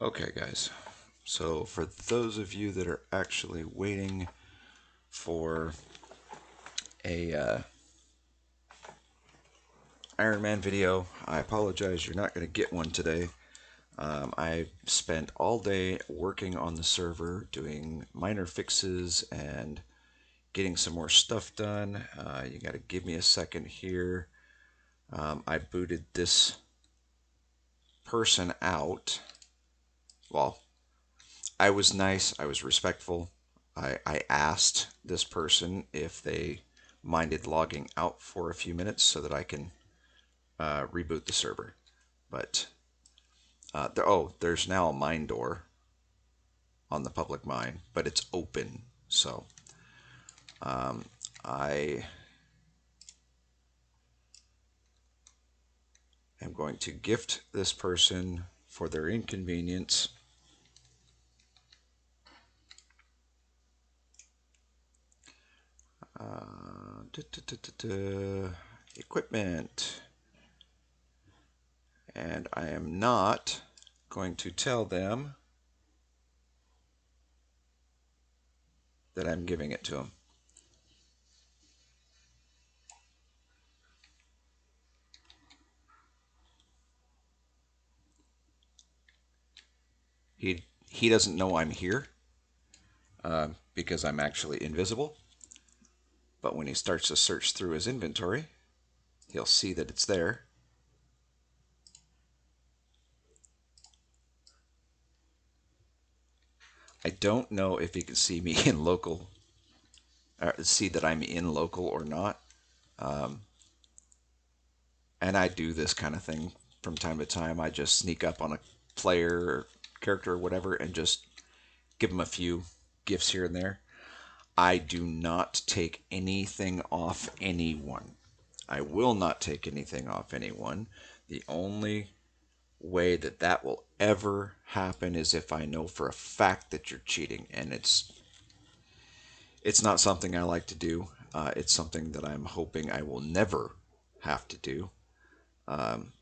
Okay, guys. So, for those of you that are actually waiting for a Iron Man video, I apologize. You're not going to get one today. I spent all day working on the server, doing minor fixes and getting some more stuff done. You got to give me a second here. I booted this person out. Well, I was nice. I was respectful. I asked this person if they minded logging out for a few minutes so that I can reboot the server. But there's now a mine door on the public mine, but it's open. So I am going to gift this person for their inconvenience. Equipment. And I am not going to tell them that I'm giving it to them. He doesn't know I'm here because I'm actually invisible. But when he starts to search through his inventory, he'll see that it's there. I don't know if he can see me in local, or see that I'm in local or not. Um, and I do this kind of thing from time to time. I just sneak up on a player or character or whatever and just give them a few gifts here and there. I do not take anything off anyone. I will not take anything off anyone. The only way that that will ever happen is if I know for a fact that you're cheating, and it's not something I like to do. It's something that I'm hoping I will never have to do. Um,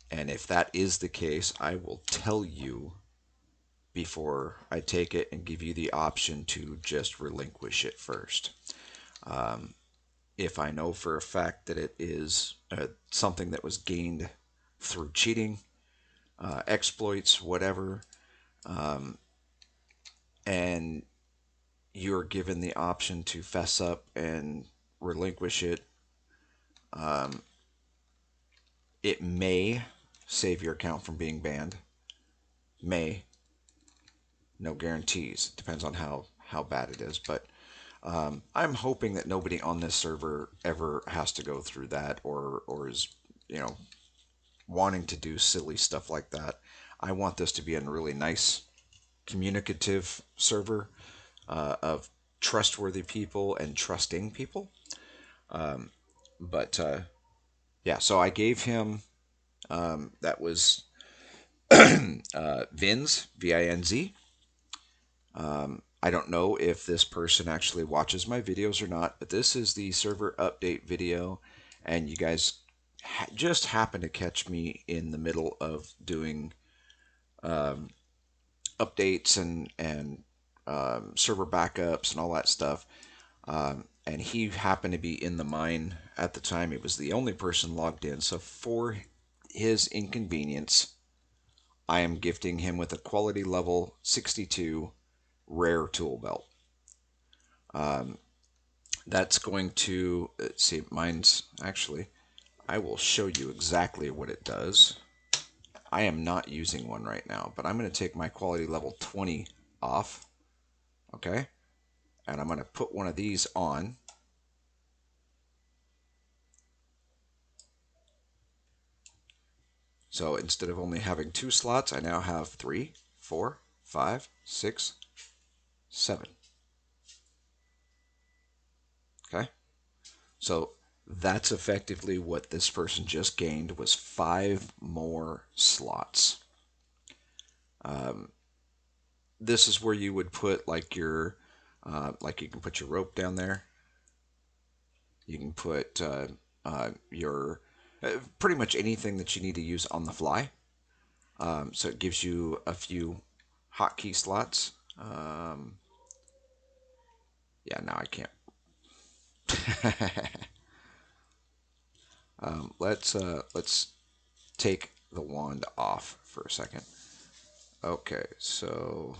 and if that is the case, I will tell you before I take it and give you the option to just relinquish it first. Um, if I know for a fact that it is something that was gained through cheating, exploits, whatever, um, and you're given the option to fess up and relinquish it, um, it may save your account from being banned. May. No guarantees. Depends on how bad it is. But I'm hoping that nobody on this server ever has to go through that or is, you know, wanting to do silly stuff like that. I want this to be a really nice, communicative server of trustworthy people and trusting people. Um, but yeah, so I gave him that was Vinz, Vinz. I don't know if this person actually watches my videos or not, but this is the server update video, and you guys just happen to catch me in the middle of doing um, updates and server backups and all that stuff. And he happened to be in the mine at the time. He was the only person logged in. So for his inconvenience, I am gifting him with a quality level 62 rare tool belt. Um, that's going to, let's see, mine's actually, I will show you exactly what it does. I am not using one right now, but I'm going to take my quality level 20 off, okay? And I'm going to put one of these on. So instead of only having 2 slots, I now have 3, 4, 5, 6, 7. Okay? So that's effectively what this person just gained was 5 more slots. Um, this is where you would put like like you can put your rope down there. You can put your pretty much anything that you need to use on the fly. So it gives you a few hotkey slots. Yeah, now I can't. Let's take the wand off for a second. Okay, so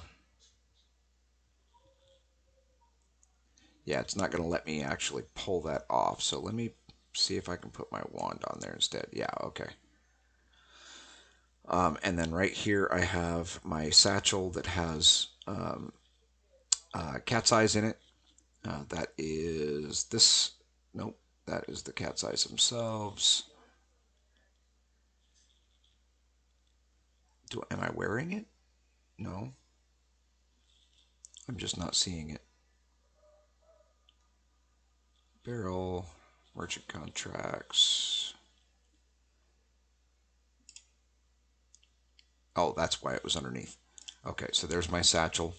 yeah, it's not going to let me actually pull that off. So let me see if I can put my wand on there instead. Yeah, okay. And then right here I have my satchel that has cat's eyes in it. That is this. Nope, that is the cat's eyes themselves. Am I wearing it? No, I'm just not seeing it. Barrel, merchant contracts. Oh, that's why it was underneath. Okay, so there's my satchel.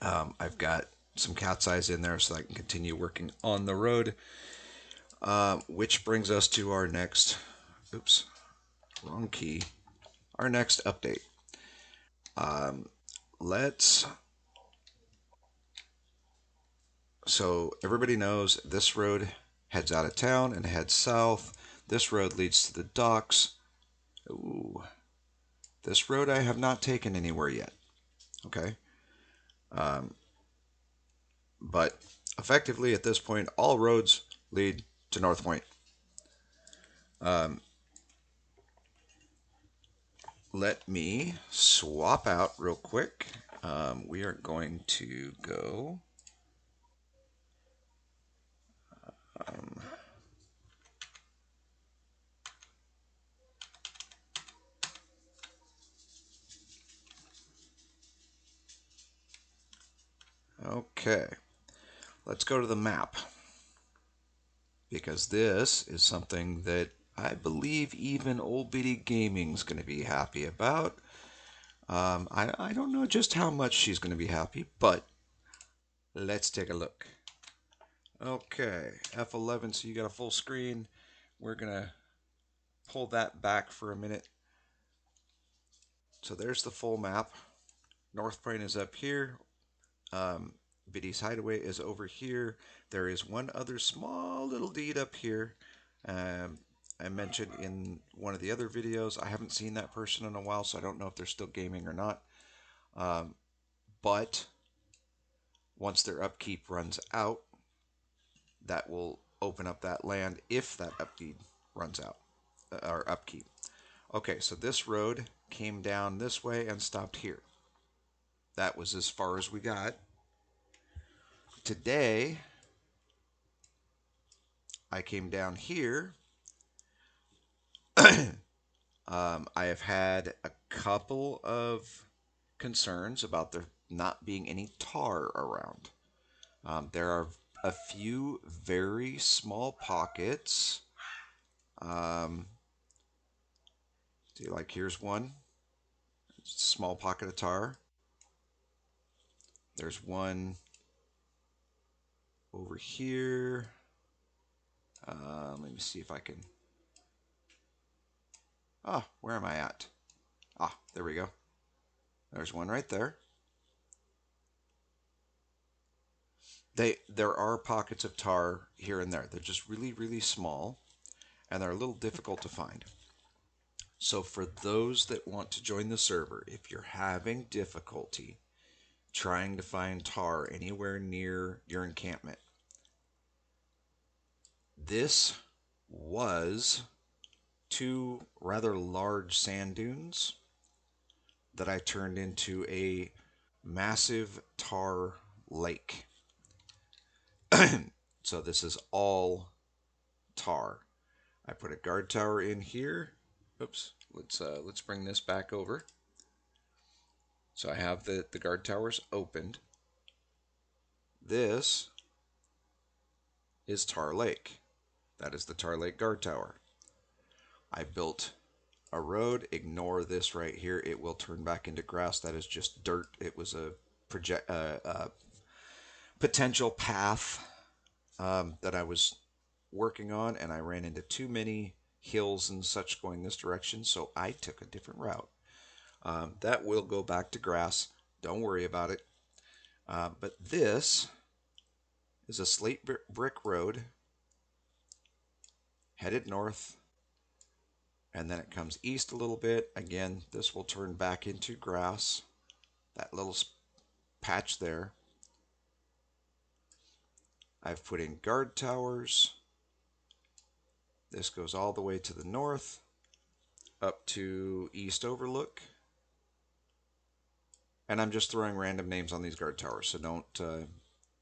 I've got some cat's eyes in there so I can continue working on the road. Which brings us to our next, oops, wrong key, our next update. Let's, so everybody knows this road heads out of town and heads south. This road leads to the docks. Ooh, this road I have not taken anywhere yet. Okay. But effectively at this point, all roads lead to North Point. Um, Let me swap out real quick. We are going to go. Um, okay, let's go to the map because this is something that I believe even old bitty gaming's going to be happy about. I don't know just how much she's going to be happy, but let's take a look. Okay, F11, so you got a full screen. We're going to pull that back for a minute. So there's the full map. North Point is up here. Um, Biddy's Hideaway is over here. There is one other small little deed up here. Um, I mentioned in one of the other videos. I haven't seen that person in a while, so I don't know if they're still gaming or not. Um, but once their upkeep runs out, that will open up that land if that upkeep runs out, or upkeep. Okay, so this road came down this way and stopped here. That was as far as we got. Today, I came down here. I have had a couple of concerns about there not being any tar around. There are a few very small pockets. Um, See, like here's one small pocket of tar. There's one over here. Let me see if I can. Ah, where am I at? Ah, there we go. There's one right there. There are pockets of tar here and there. They're just really, really small, and they're a little difficult to find. So for those that want to join the server, if you're having difficulty trying to find tar anywhere near your encampment, this was two rather large sand dunes that I turned into a massive tar lake. So this is all tar. I put a guard tower in here. Oops. Let's bring this back over. So I have the guard towers opened. This is Tar Lake. That is the Tar Lake guard tower. I built a road. Ignore this right here. It will turn back into grass. That is just dirt. It was a potential path that I was working on, and I ran into too many hills and such going this direction, so I took a different route. That will go back to grass. Don't worry about it. But this is a slate brick road headed north, and then it comes east a little bit. Again, this will turn back into grass. That little patch there. I've put in guard towers. This goes all the way to the north, up to East Overlook. And I'm just throwing random names on these guard towers, so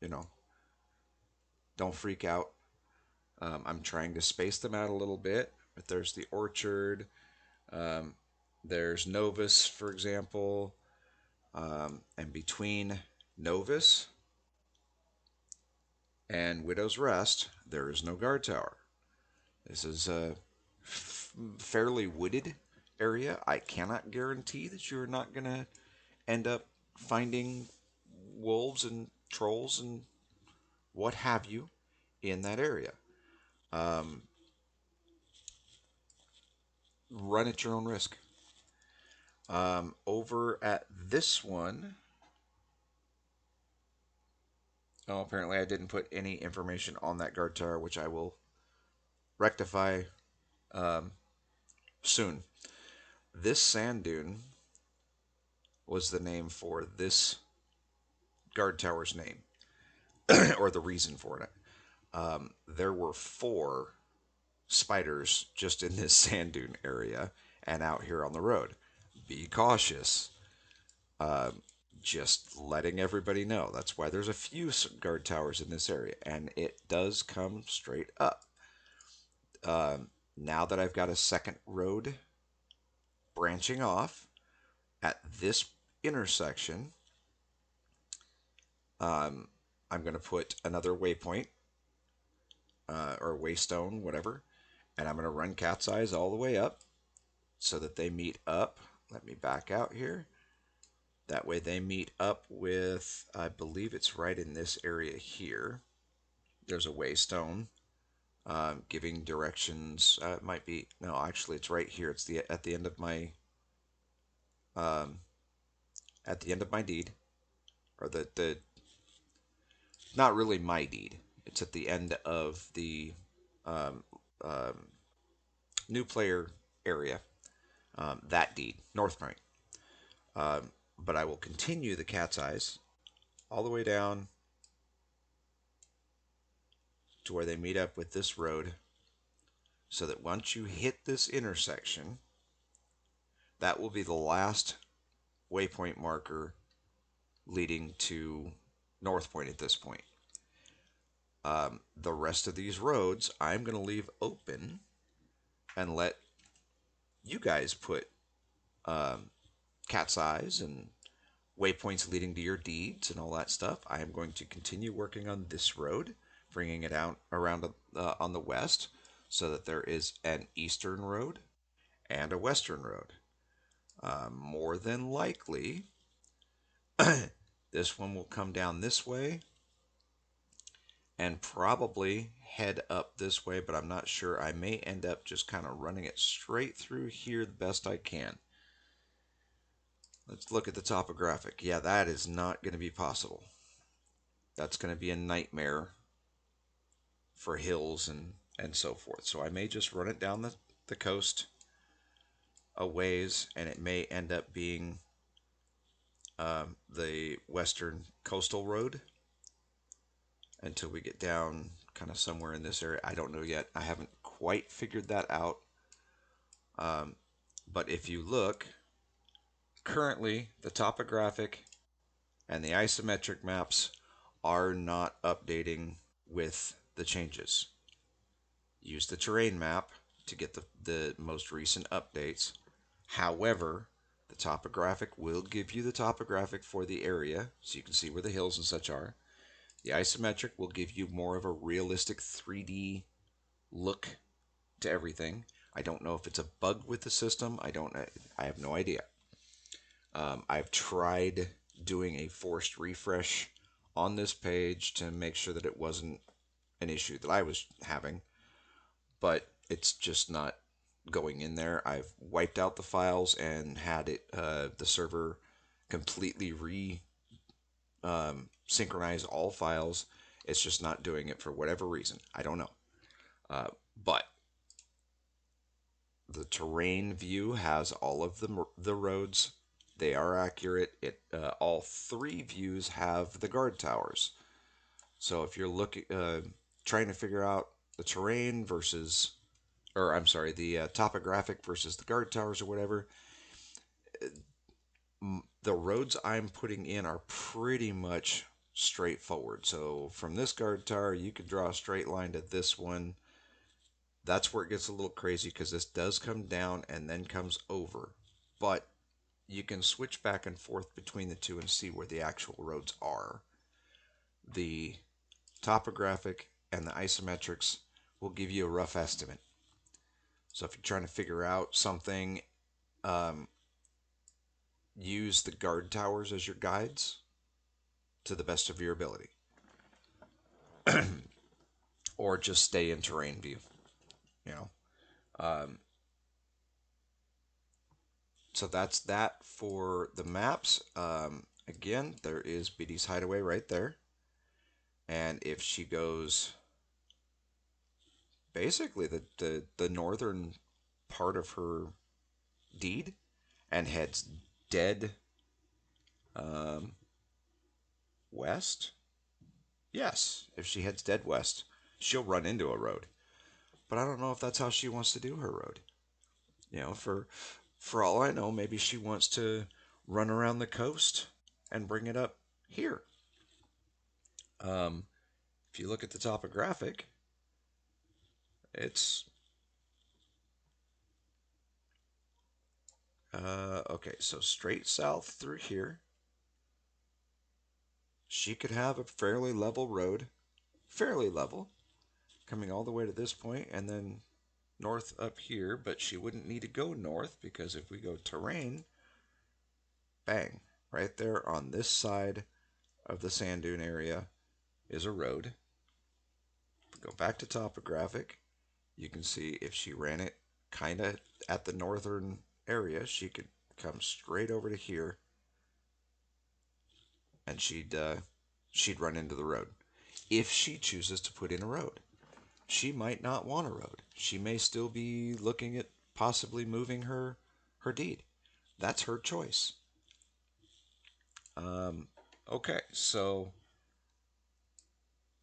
you know, don't freak out. I'm trying to space them out a little bit. But there's the Orchard. Um, there's Novus, for example. And between Novus and Widow's Rest, there is no guard tower. This is a fairly wooded area. I cannot guarantee that you're not going to end up finding wolves and trolls and what have you in that area. Um, Run at your own risk. Over at this one, oh, apparently I didn't put any information on that guard tower, which I will rectify um, soon. This sand dune was the name for this guard tower's name, or the reason for it. There were 4 spiders just in this sand dune area and out here on the road. Be cautious. Just letting everybody know. That's why there's a few guard towers in this area, and it does come straight up. Now that I've got a second road branching off at this intersection, I'm going to put another waypoint or waystone, whatever, and I'm going to run cat's eyes all the way up so that they meet up. Let me back out here. That way they meet up with, I believe it's right in this area here. There's a waystone giving directions. It might be, no, actually it's right here. It's at the end of my um, deed, or the not really my deed. It's at the end of the um, um, new player area. That deed, North Point. But I will continue the cat's eyes all the way down to where they meet up with this road, so that once you hit this intersection, that will be the last waypoint marker leading to North Point at this point. The rest of these roads I'm going to leave open and let you guys put cat's eyes and waypoints leading to your deeds and all that stuff. I am going to continue working on this road, bringing it out around on the west, so that there is an eastern road and a western road. More than likely, this one will come down this way and probably head up this way, but I'm not sure. I may end up just kind of running it straight through here the best I can. Let's look at the topographic. Yeah, that is not going to be possible. That's going to be a nightmare for hills and so forth. So I may just run it down the coast a ways, and it may end up being the western coastal road until we get down kind of somewhere in this area. I don't know yet. I haven't quite figured that out. But if you look, currently the topographic and the isometric maps are not updating with the changes. Use the terrain map to get the most recent updates. However, the topographic will give you the topographic for the area, so you can see where the hills and such are. The isometric will give you more of a realistic 3D look to everything. I don't know if it's a bug with the system. I have no idea. I've tried doing a forced refresh on this page to make sure that it wasn't an issue that I was having, but it's just not going in there. I've wiped out the files and had it the server completely re synchronize all files. It's just not doing it for whatever reason. I don't know. But the terrain view has all of the roads. They are accurate. It all three views have the guard towers. So if you're looking trying to figure out the terrain versus, or I'm sorry, the topographic versus the guard towers or whatever, the roads I'm putting in are pretty much straightforward. So from this guard tower, you could draw a straight line to this one. That's where it gets a little crazy because this does come down and then comes over. But you can switch back and forth between the two and see where the actual roads are. The topographic and the isometrics will give you a rough estimate. So if you're trying to figure out something, um, use the guard towers as your guides to the best of your ability, or just stay in terrain view. You know, um, so that's that for the maps. Again, there is Biddy's Hideaway right there, and if she goes basically the northern part of her deed and heads dead um, west, yes, if she heads dead west, she'll run into a road. But I don't know if that's how she wants to do her road. You know, for all I know, maybe she wants to run around the coast and bring it up here. Um, if you look at the topographic, it's okay. So straight south through here, she could have a fairly level road, fairly level, coming all the way to this point, and then north up here. But she wouldn't need to go north because if we go terrain, bang, right there on this side of the sand dune area is a road. Go back to topographic. You can see if she ran it kind of at the northern area, she could come straight over to here, and she'd run into the road. If she chooses to put in a road, she might not want a road. She may still be looking at possibly moving her deed. That's her choice. Um, okay, so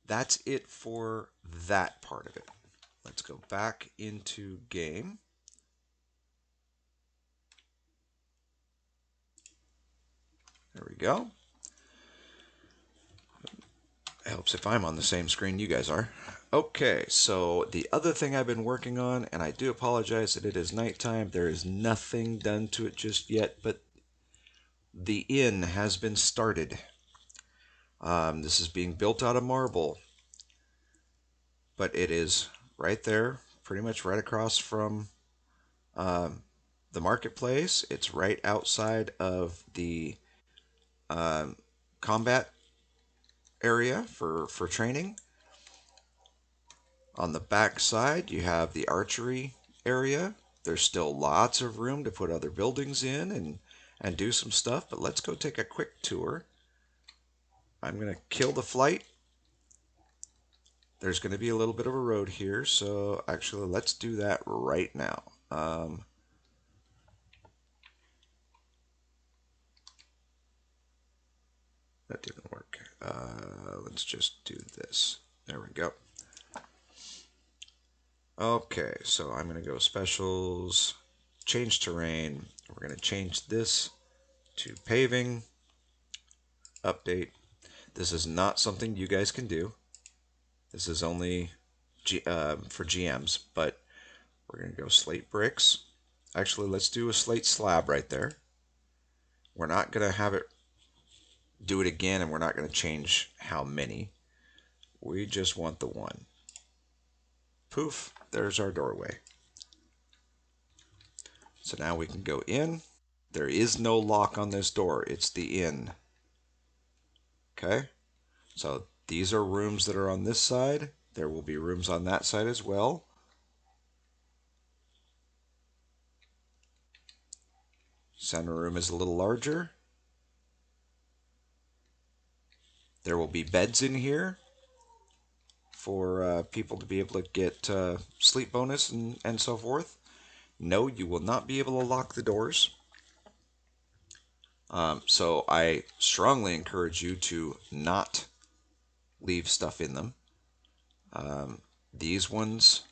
that's it for that part of it. Let's go back into game. There we go. It helps if I'm on the same screen you guys are. Okay, so the other thing I've been working on, and I do apologize that it is nighttime, there is nothing done to it just yet, but the inn has been started. This is being built out of marble, but it is right there, pretty much right across from the marketplace. It's right outside of the um, combat area for training. On the back side, you have the archery area. There's still lots of room to put other buildings in and do some stuff, but let's go take a quick tour. I'm going to kill the flight. There's going to be a little bit of a road here, so actually let's do that right now. That didn't work. Let's just do this. There we go. Okay, so I'm going to go specials, change terrain. We're going to change this to paving, update. This is not something you guys can do. This is only for GMs, but we're going to go slate bricks. Actually, let's do a slate slab right there. We're not going to have it do it again, and we're not going to change how many. We just want the one. Poof, there's our doorway. So now we can go in. There is no lock on this door. It's the inn. Okay? So these are rooms that are on this side. There will be rooms on that side as well. Center room is a little larger. There will be beds in here for people to be able to get sleep bonus and so forth. No, you will not be able to lock the doors. So I strongly encourage you to not leave stuff in them. These ones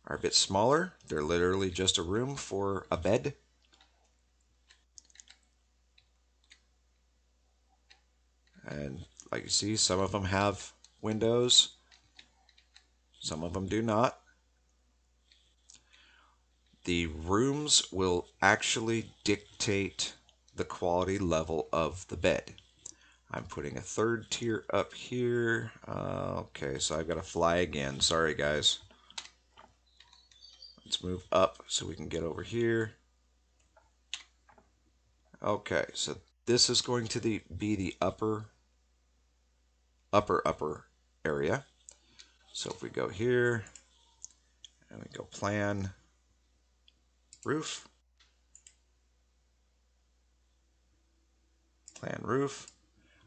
are a bit smaller. They're literally just a room for a bed. And like you see, some of them have windows, some of them do not. The rooms will actually dictate the quality level of the bed. I'm putting a third tier up here. Okay, so I've got to fly again. Sorry, guys. Let's move up so we can get over here. Okay, so this is going to be the upper area. So if we go here and we go plan roof,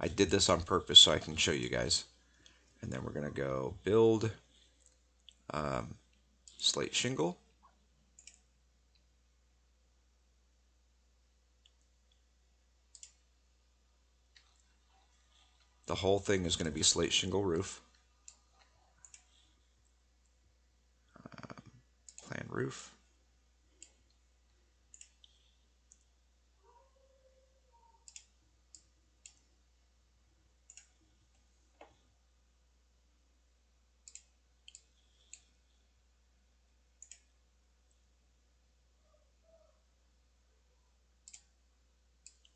I did this on purpose so I can show you guys. And then we're going to go build slate shingle. The whole thing is going to be slate shingle roof. Plan roof.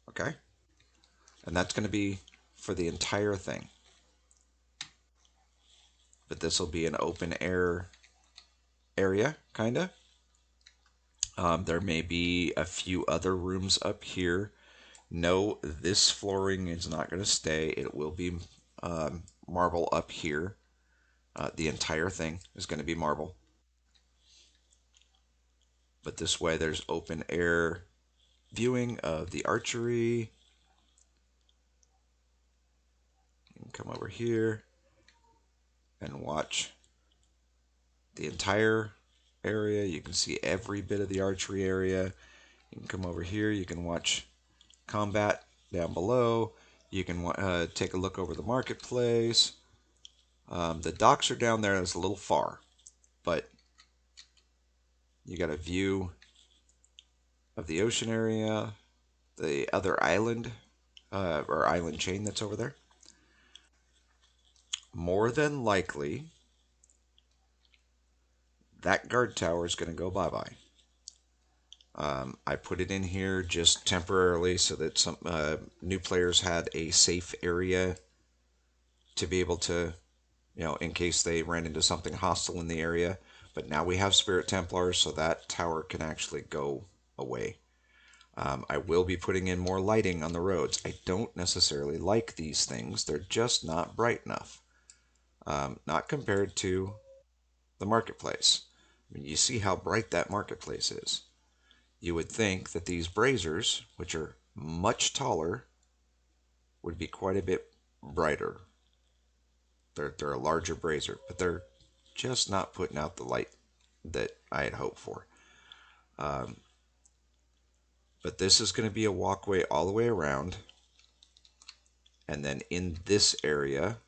Okay. And that's going to be for the entire thing. But this will be an open air area, kind of. There may be a few other rooms up here. No, this flooring is not going to stay. It will be marble up here. The entire thing is going to be marble. But this way there's open air viewing of the archery. You can come over here and watch the entire area. You can see every bit of the archery area. You can come over here. You can watch combat down below. You can take a look over the marketplace. The docks are down there. It's a little far, but you got a view of the ocean area, the other island or island chain that's over there. More than likely, that guard tower is going to go bye-bye. I put it in here just temporarily so that some new players had a safe area to be able to, in case they ran into something hostile in the area. But now we have Spirit Templars, so that tower can actually go away. I will be putting in more lighting on the roads. I don't necessarily like these things. They're just not bright enough. Not compared to the marketplace. I mean, you see how bright that marketplace is. You would think that these braziers, which are much taller, would be quite a bit brighter. They're a larger brazier, but they're just not putting out the light that I had hoped for. But this is going to be a walkway all the way around. And then in this area,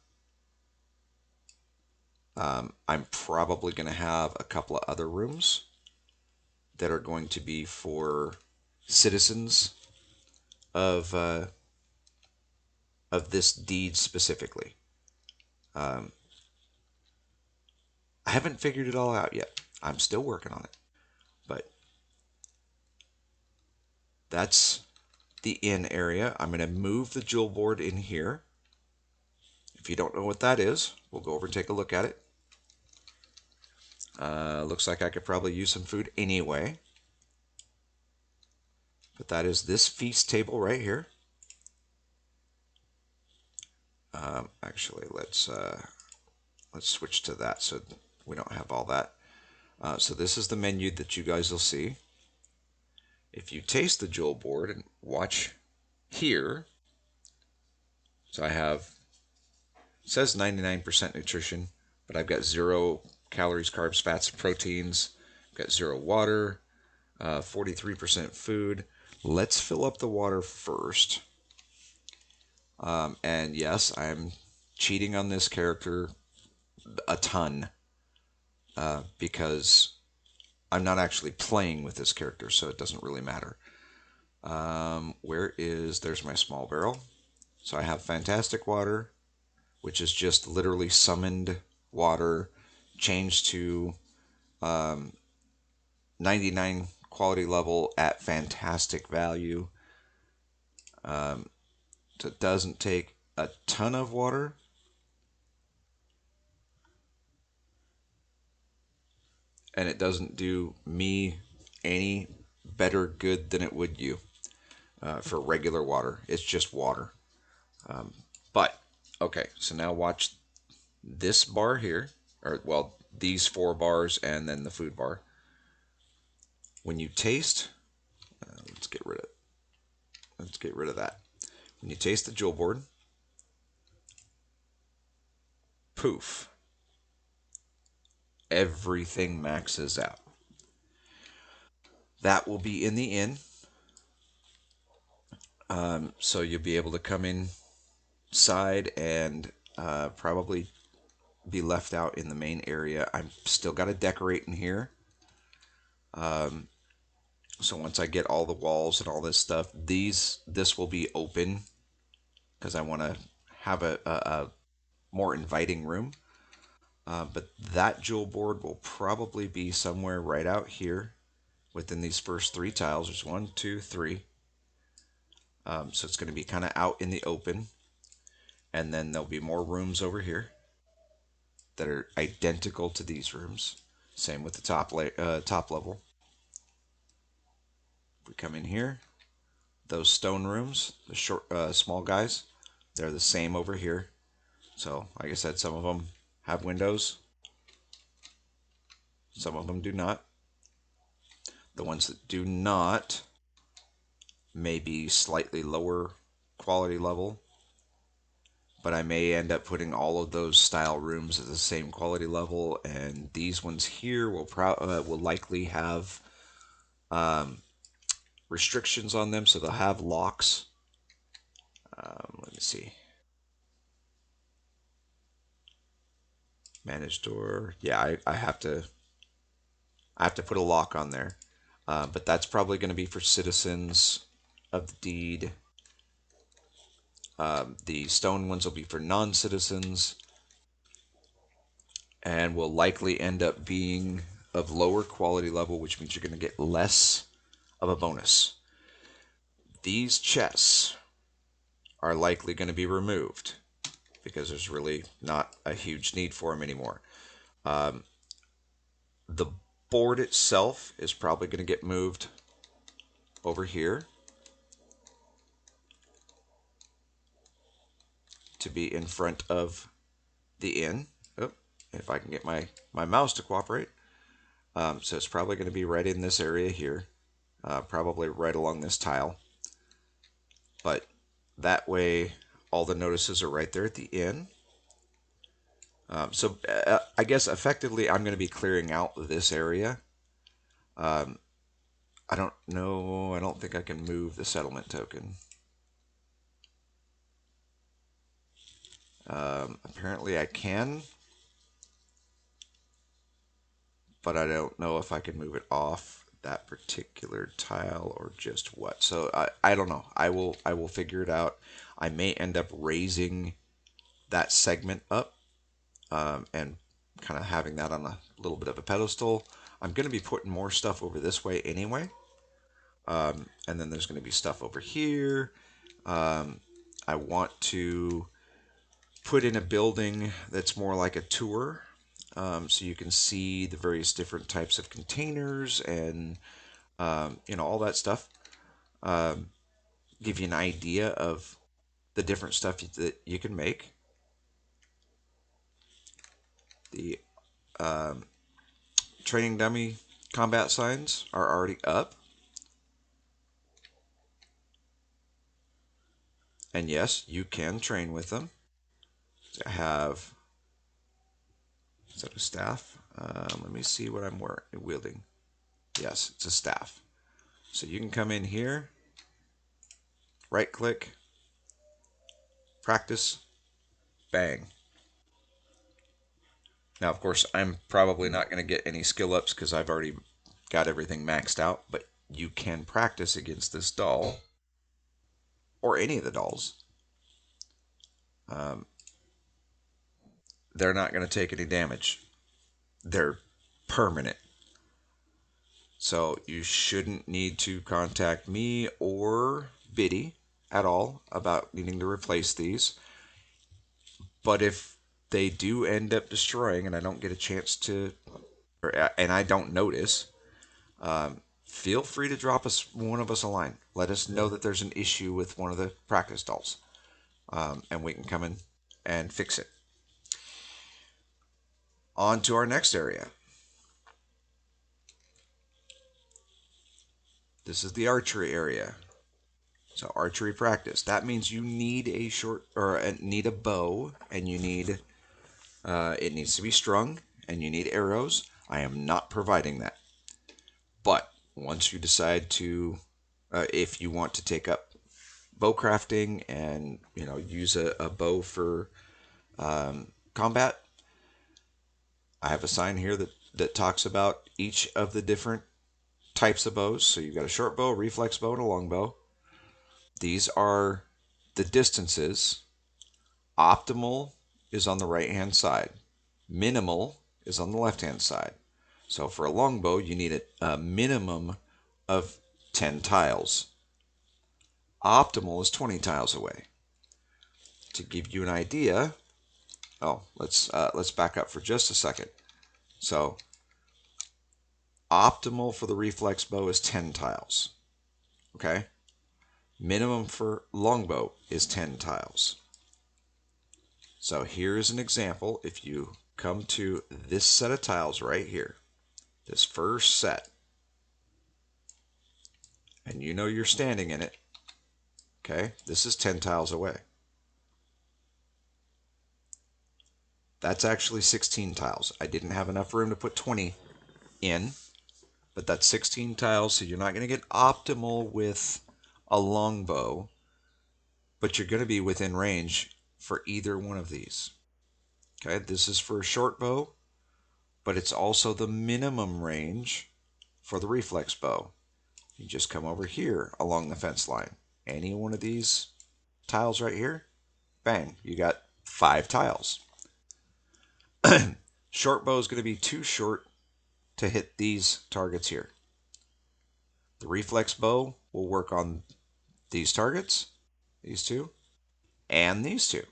I'm probably going to have a couple of other rooms that are going to be for citizens of this deed specifically. I haven't figured it all out yet. I'm still working on it. But that's the inn area. I'm going to move the jewel board in here. If you don't know what that is, we'll go over and take a look at it. Looks like I could probably use some food anyway. But that is this feast table right here. Actually, let's switch to that so we don't have all that. So this is the menu that you guys will see. If you taste the jewel board and watch here, so I have, it says 99% nutrition, but I've got 0 calories, carbs, fats, proteins. I've got 0 water, 43% food. Let's fill up the water first. And yes, I'm cheating on this character a ton because I'm not actually playing with this character, so it doesn't really matter. There's my small barrel. So I have fantastic water, which is just literally summoned water changed to 99 quality level at fantastic value. So it doesn't take a ton of water. And it doesn't do me any better good than it would you for regular water. It's just water. But, okay, so now watch this bar here, or well, these 4 bars and then the food bar. When you taste, let's get rid of that. When you taste the jewel board, poof, everything maxes out. That will be in the inn, so you'll be able to come inside and probably be left out in the main area. I'm still got to decorate in here. So once I get all the walls and all this stuff, this will be open because I want to have a more inviting room. But that jewel board will probably be somewhere right out here within these first 3 tiles. There's one, two, three. So it's going to be kind of out in the open. And then there'll be more rooms over here that are identical to these rooms. Same with the top level. If we come in here, those stone rooms, the small guys, they're the same over here. So, like I said, some of them have windows, some of them do not. The ones that do not may be slightly lower quality level, but I may end up putting all of those style rooms at the same quality level, and these ones here will likely have restrictions on them, so they'll have locks. Let me see. Manage door. Yeah, I have to put a lock on there. But that's probably going to be for citizens of the deed. The stone ones will be for non-citizens and will likely end up being of lower quality level, which means you're going to get less of a bonus. These chests are likely going to be removed because there's really not a huge need for them anymore. The board itself is probably going to get moved over here to be in front of the inn. Oh, if I can get my mouse to cooperate. So it's probably going to be right in this area here, probably right along this tile. But that way, all the notices are right there at the inn. I guess effectively, I'm going to be clearing out this area. I don't know. I don't think I can move the settlement token. Apparently, I can, but I don't know if I can move it off that particular tile or just what. So I don't know. I will figure it out. I may end up raising that segment up and kind of having that on a little bit of a pedestal. I'm going to be putting more stuff over this way anyway. And then there's going to be stuff over here. I want to put in a building that's more like a tour. So you can see the various different types of containers and all that stuff. Give you an idea of the different stuff that you can make. The training dummy combat signs are already up. And yes, you can train with them. I have, is that a staff? Let me see what I'm wielding. Yes, it's a staff. So you can come in here, right click, practice, bang. Now, of course, I'm probably not going to get any skill ups because I've already got everything maxed out, but you can practice against this doll or any of the dolls. Um, they're not going to take any damage. They're permanent. So you shouldn't need to contact me or Biddy at all about needing to replace these. But if they do end up destroying and I don't get a chance to, and I don't notice, feel free to drop one of us a line. Let us know that there's an issue with one of the practice dolls, and we can come in and fix it. On to our next area. This is the archery area. So archery practice. That means you need a short or need a bow, and you need it needs to be strung, and you need arrows. I am not providing that. But once you decide to, if you want to take up bow crafting and use a bow for combat, I have a sign here that talks about each of the different types of bows. So you've got a short bow, reflex bow, and a long bow. These are the distances. Optimal is on the right hand side. Minimal is on the left hand side. So for a longbow, you need a minimum of 10 tiles. Optimal is 20 tiles away. To give you an idea, let's back up for just a second. So optimal for the reflex bow is 10 tiles. Okay? Minimum for longbow is 10 tiles. So here's an example. If you come to this set of tiles right here, this first set, and you know you're standing in it, okay, this is 10 tiles away. That's actually 16 tiles. I didn't have enough room to put 20 in, but that's 16 tiles, so you're not going to get optimal with a longbow, but you're going to be within range for either one of these. Okay, this is for a short bow, but it's also the minimum range for the reflex bow. You just come over here along the fence line. Any one of these tiles right here, bang, you got 5 tiles. Short bow is going to be too short to hit these targets here. The reflex bow will work on these targets, these two, and these two.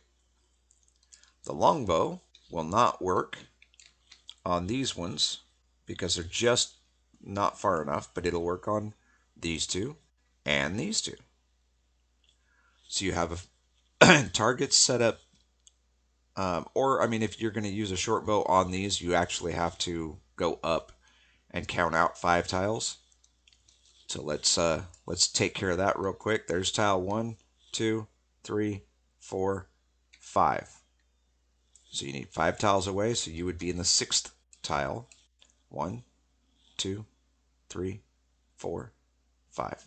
The longbow will not work on these ones because they're just not far enough, but it'll work on these two and these two. So you have a target set up, or I mean, if you're going to use a short bow on these, you actually have to go up and count out 5 tiles. So let's take care of that real quick. There's tile 1, 2, 3, 4, 5. So you need 5 tiles away, so you would be in the 6th tile. 1, 2, 3, 4, 5.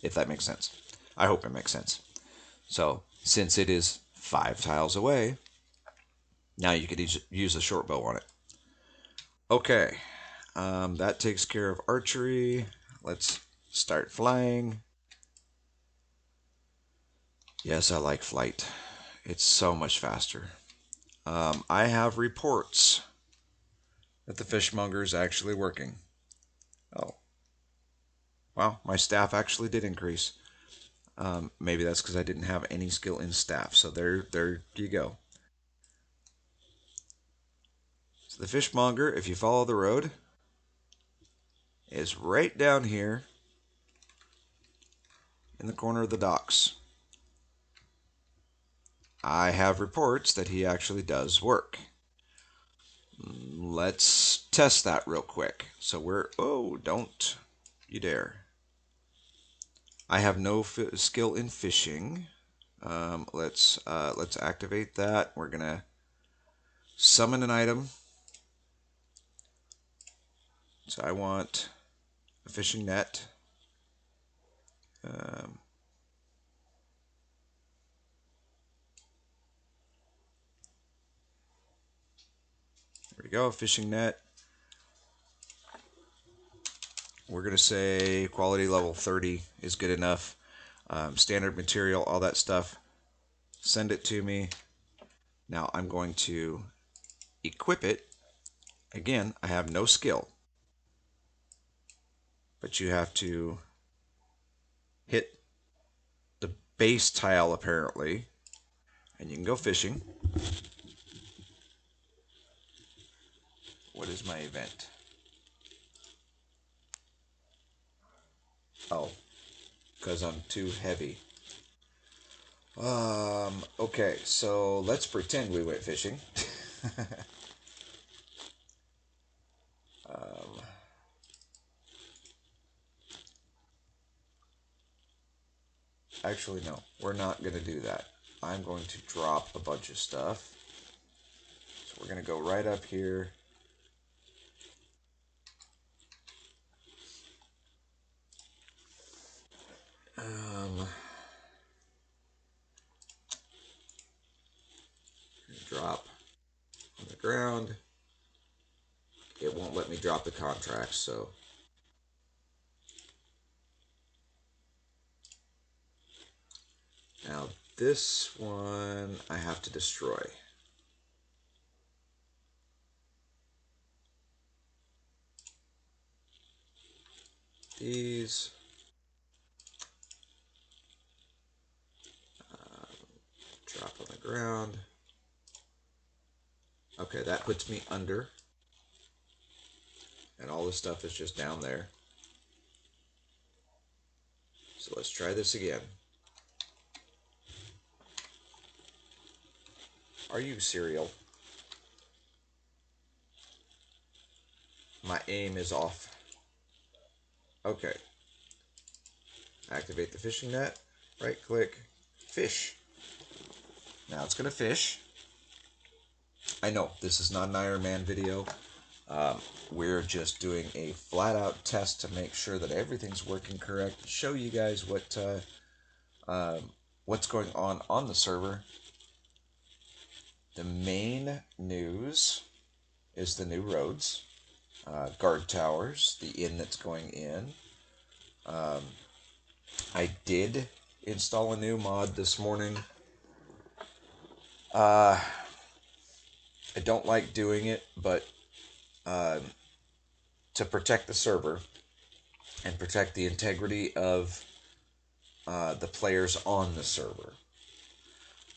If that makes sense. I hope it makes sense. So since it is 5 tiles away, now you could use a short bow on it. Okay, that takes care of archery. Let's start flying. Yes, I like flight. It's so much faster. I have reports that the fishmonger is actually working. Oh, wow, my staff actually did increase. Maybe that's because I didn't have any skill in staff. So there you go. So the fishmonger, if you follow the road, is right down here in the corner of the docks. I have reports that he actually does work. Let's test that real quick. So oh, don't you dare. I have no skill in fishing. Let's activate that. We're gonna summon an item. So I want a fishing net. Um, there we go, fishing net. We're gonna say quality level 30 is good enough. Standard material, all that stuff. Send it to me. Now I'm going to equip it. Again, I have no skill, but you have to hit the base tile apparently, and you can go fishing. What is my event? Oh, because I'm too heavy. Okay, so let's pretend we went fishing. um, Actually, no, we're not going to do that. I'm going to drop a bunch of stuff. So we're going to go right up here. Drop on the ground. It won't let me drop the contracts, so. Now this one I have to destroy. These. Drop on the ground. Okay, that puts me under. And all this stuff is just down there. So let's try this again. Are you cereal? My aim is off. Okay. Activate the fishing net. Right click. Fish. Now it's going to fish. I know, this is not an Iron Man video. We're just doing a flat out test to make sure that everything's working correct. Show you guys what's going on the server. The main news is the new roads, guard towers, the inn that's going in. I did install a new mod this morning. I don't like doing it, but to protect the server and protect the integrity of the players on the server,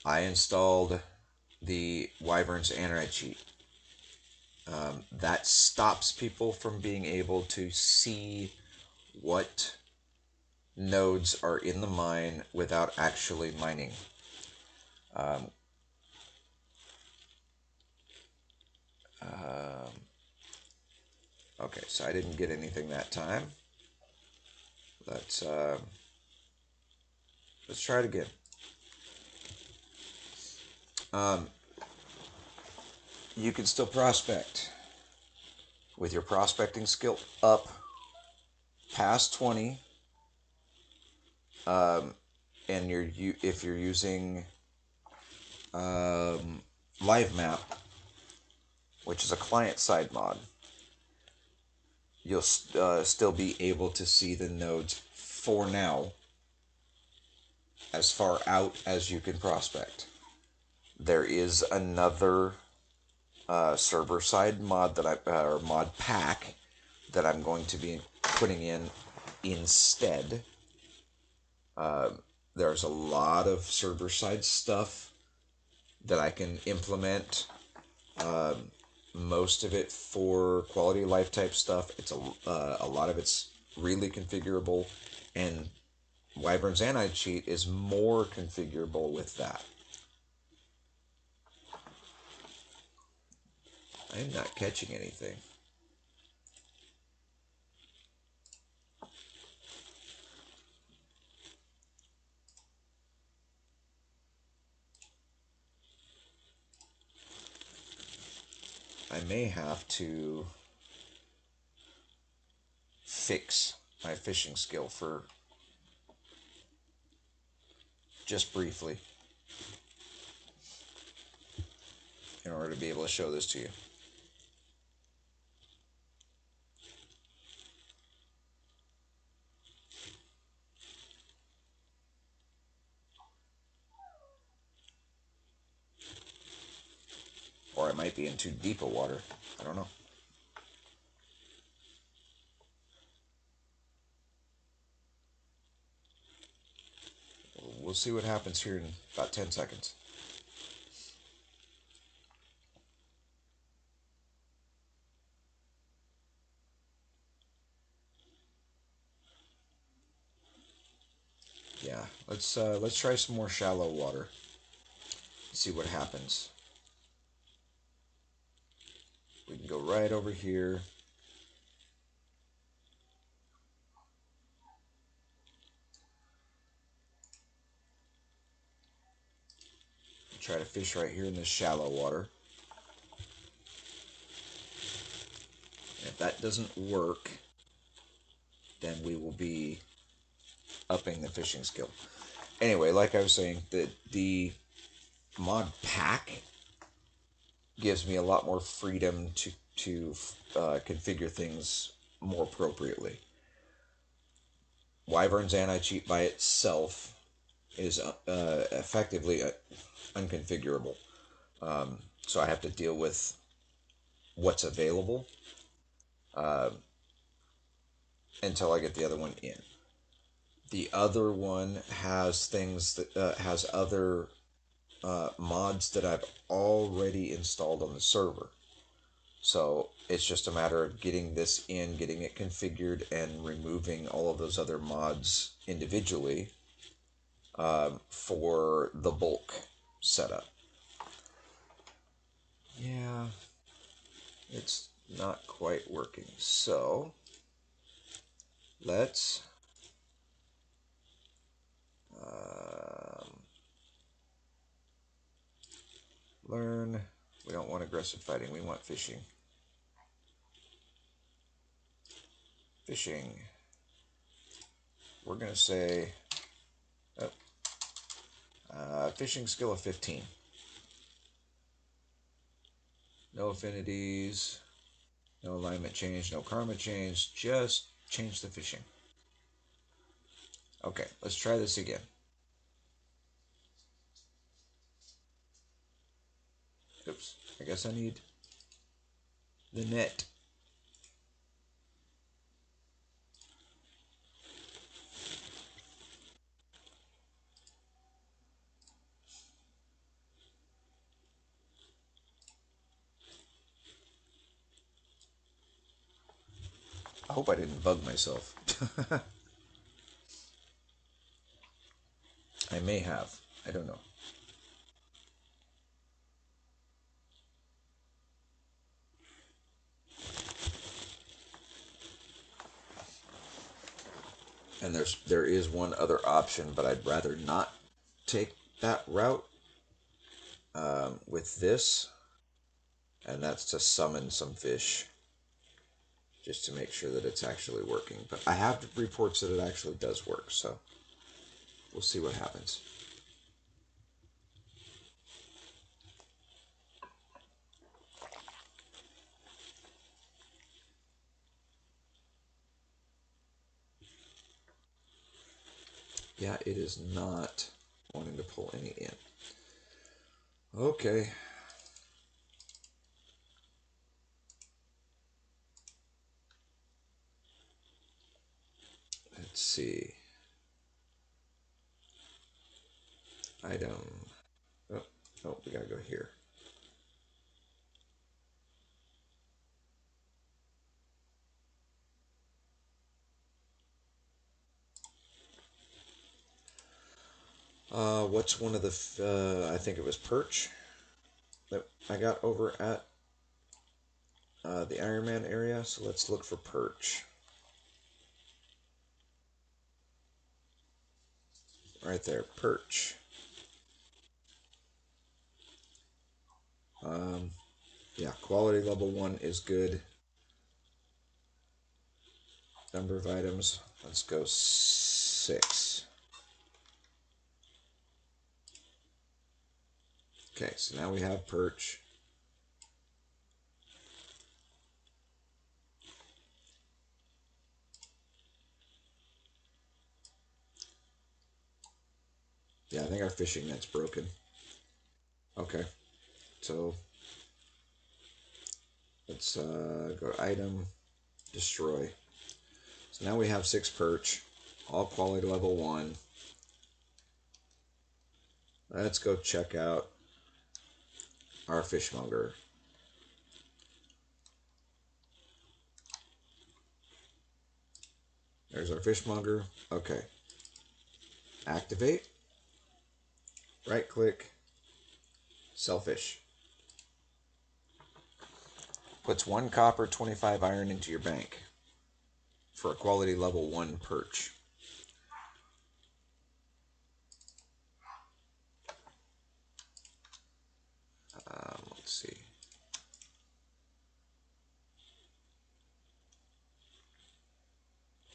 I installed the Wyvern's anti-cheat. That stops people from being able to see what nodes are in the mine without actually mining. Okay, so I didn't get anything that time. Let's try it again. You can still prospect with your prospecting skill up past 20, and if you're using Live Map, which is a client-side mod, you'll still be able to see the nodes for now as far out as you can prospect. There is another server-side mod or mod pack that I'm going to be putting in instead. There's a lot of server-side stuff that I can implement. Most of it for quality of life type stuff. It's a lot of it's really configurable, and Wyvern's anti-cheat is more configurable with that. I am not catching anything. may have to fix my fishing skill for just briefly in order to be able to show this to you. Or I might be in too deep a water. I don't know. We'll see what happens here in about 10 seconds. Yeah, let's try some more shallow water. See what happens. We can go right over here. Try to fish right here in this shallow water. And if that doesn't work, then we will be upping the fishing skill. Anyway, like I was saying, the mod pack gives me a lot more freedom to configure things more appropriately. Wyvern's anti-cheat by itself is effectively unconfigurable. So I have to deal with what's available until I get the other one in. The other one has things that has other mods that I've already installed on the server. So it's just a matter of getting this in, getting it configured, and removing all of those other mods individually for the bulk setup. Yeah, it's not quite working. So let's learn. We don't want aggressive fighting. We want fishing. Fishing. We're going to say fishing skill of 15. No affinities, no alignment change, no karma change, just change the fishing. Okay, let's try this again. Oops, I guess I need the net. I hope I didn't bug myself. I may have. I don't know. And there is one other option, but I'd rather not take that route with this, and that's to summon some fish just to make sure that it's actually working. But I have reports that it actually does work, so we'll see what happens. Yeah, it is not wanting to pull any in. Okay. Let's see. Item. Oh, oh, we gotta go here. What's one of the, I think it was perch that I got over at the Iron Man area. So let's look for perch. Right there, perch. Yeah, Yeah, quality level 1 is good. Number of items, let's go 6. Okay, so now we have perch. Yeah, I think our fishing net's broken. Okay, so let's go to item, destroy. So now we have 6 perch, all quality level 1. Let's go check out our fishmonger. There's our fishmonger. Okay. Activate. Right click. Sell fish. Puts 1 copper, 25 iron into your bank for a quality level 1 perch. Let's see.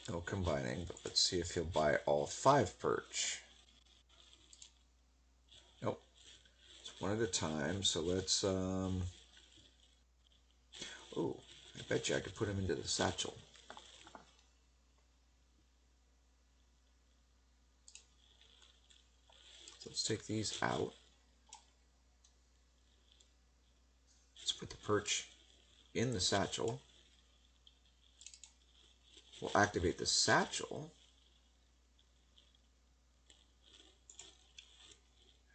No combining, but let's see if he'll buy all 5 perch. Nope. It's one at a time, so let's oh, I bet you I could put him into the satchel. So let's take these out. Let's put the perch in the satchel. We'll activate the satchel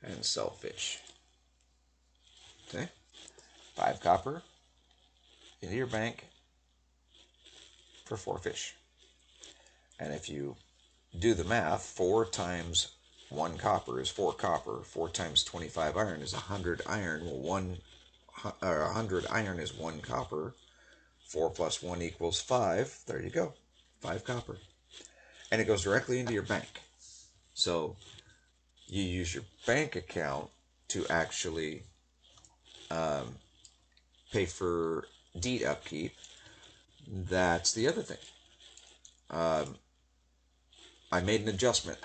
and sell fish. Okay, 5 copper into your bank for 4 fish. And if you do the math, 4 times 1 copper is 4 copper. 4 times 25 iron is 100 iron. Well, 100 iron is 1 copper. 4 plus 1 equals 5. There you go. 5 copper. And it goes directly into your bank. So you use your bank account to actually pay for deed upkeep. That's the other thing. I made an adjustment.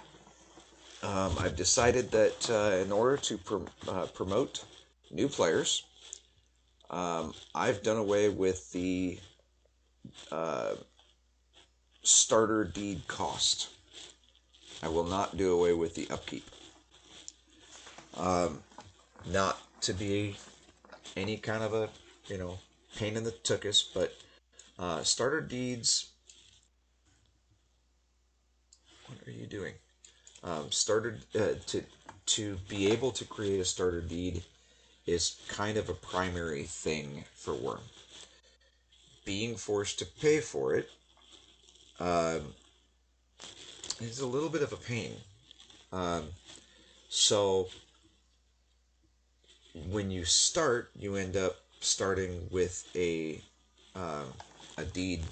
I've decided that in order to promote new players, I've done away with the starter deed cost. I will not do away with the upkeep. Not to be any kind of a, pain in the tuchus, but starter deeds. What are you doing? Starter to be able to create a starter deed is kind of a primary thing for Wurm. Being forced to pay for it is a little bit of a pain. So when you start, you end up starting with a deed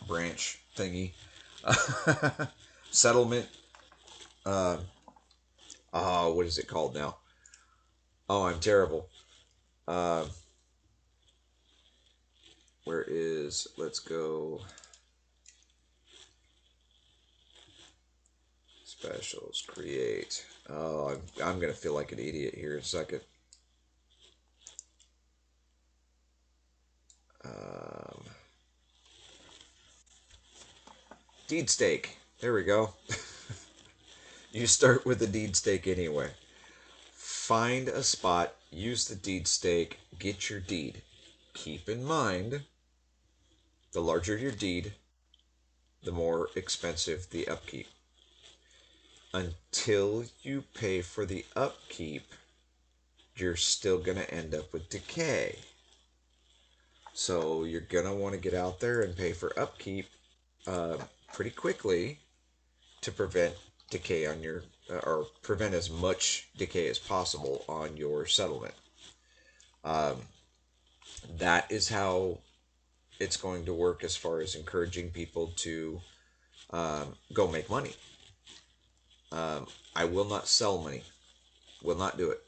branch thingy, settlement. What is it called now? Oh, I'm terrible. Where is? Let's go. Specials, create. Oh, I'm gonna feel like an idiot here in a second. Deed stake. There we go. You start with the deed stake anyway. Find a spot, use the deed stake, get your deed. Keep in mind, the larger your deed, the more expensive the upkeep. Until you pay for the upkeep, you're still going to end up with decay. So you're going to want to get out there and pay for upkeep pretty quickly to prevent decay on your, or prevent as much decay as possible on your settlement. That is how it's going to work as far as encouraging people to go make money. I will not sell money. Will not do it.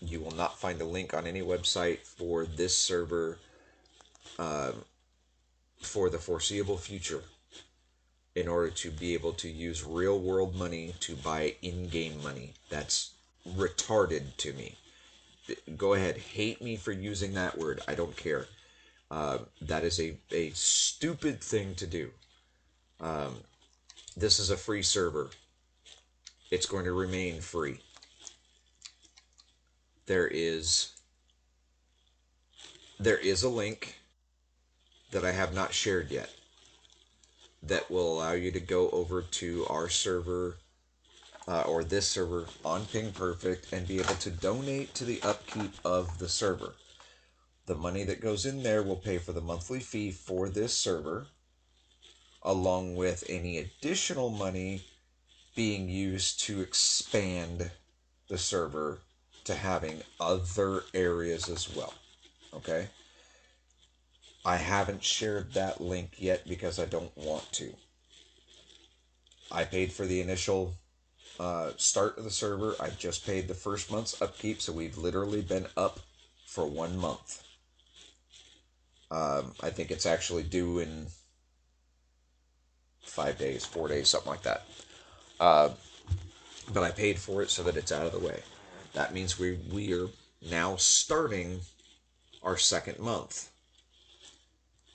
You will not find a link on any website for this server for the foreseeable future in order to be able to use real world money to buy in game money. That's retarded to me. Go ahead, hate me for using that word. I don't care. That is a stupid thing to do. This is a free server. It's going to remain free. There is a link that I have not shared yet that will allow you to go over to our server or this server on Ping Perfect and be able to donate to the upkeep of the server. The money that goes in there will pay for the monthly fee for this server, along with any additional money being used to expand the server to having other areas as well. Okay? I haven't shared that link yet because I don't want to. I paid for the initial start of the server. I just paid the first month's upkeep, so we've literally been up for 1 month. I think it's actually due in 5 days, 4 days, something like that. But I paid for it so that it's out of the way. That means we are now starting our second month.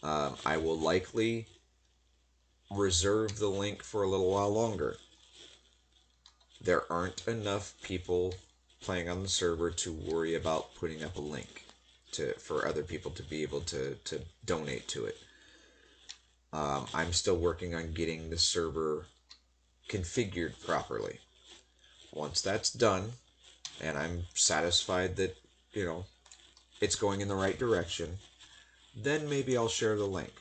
I will likely reserve the link for a little while longer. There aren't enough people playing on the server to worry about putting up a link for other people to be able to donate to it. I'm still working on getting the server configured properly. Once that's done, and I'm satisfied that, it's going in the right direction, then maybe I'll share the link.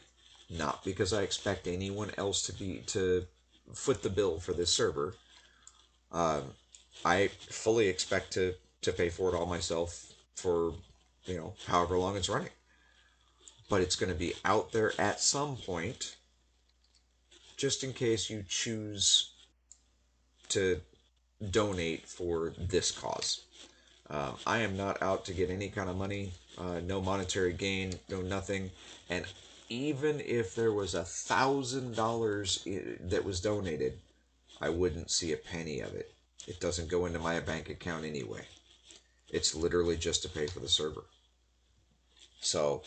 Not because I expect anyone else to foot the bill for this server. I fully expect to pay for it all myself for, however long it's running. But it's going to be out there at some point, just in case you choose to donate for this cause. I am not out to get any kind of money, no monetary gain, no nothing. And even if there was $1,000 that was donated, I wouldn't see a penny of it. It doesn't go into my bank account anyway. It's literally just to pay for the server. So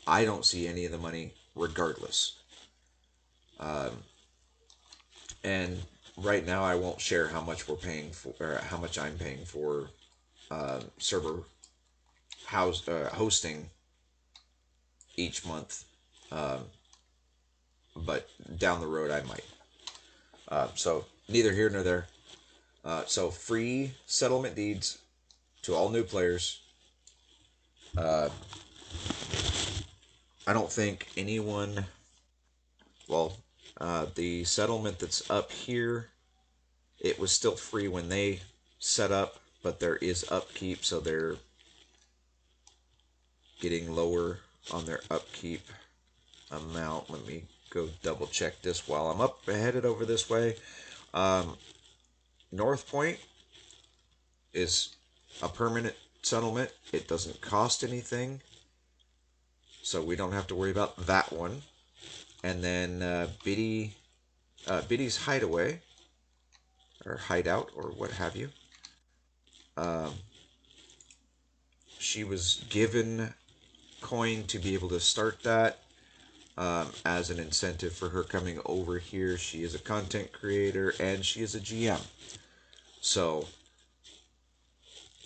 I don't see any of the money regardless. And right now I won't share how much we're paying for, or how much I'm paying for server hosting each month. But down the road I might. So neither here nor there. So free settlement deeds to all new players. I don't think anyone. Well, the settlement that's up here, it was still free when they set up, but there is upkeep, so they're getting lower on their upkeep amount. Let me go double check this while I'm up headed over this way. North Point is a permanent settlement. It doesn't cost anything, so we don't have to worry about that one. And then Biddy's Hideaway, or Hideout, or what have you. She was given coin to be able to start that as an incentive for her coming over here. She is a content creator and she is a GM. So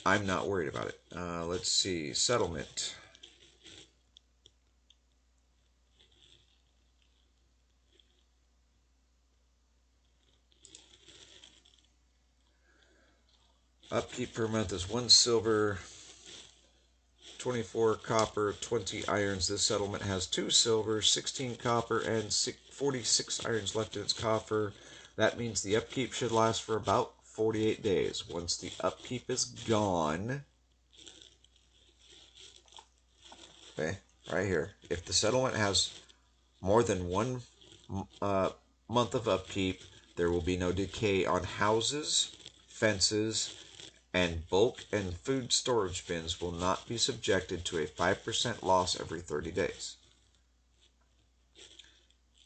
I'm not worried about it. Let's see. Settlement. Upkeep per month is 1 silver, 24 copper, 20 irons. This settlement has 2 silver, 16 copper, and 46 irons left in its coffer. That means the upkeep should last for about 48 days. Once the upkeep is gone, okay, right here, if the settlement has more than 1 month of upkeep, there will be no decay on houses, fences, and bulk and food storage bins will not be subjected to a 5% loss every 30 days.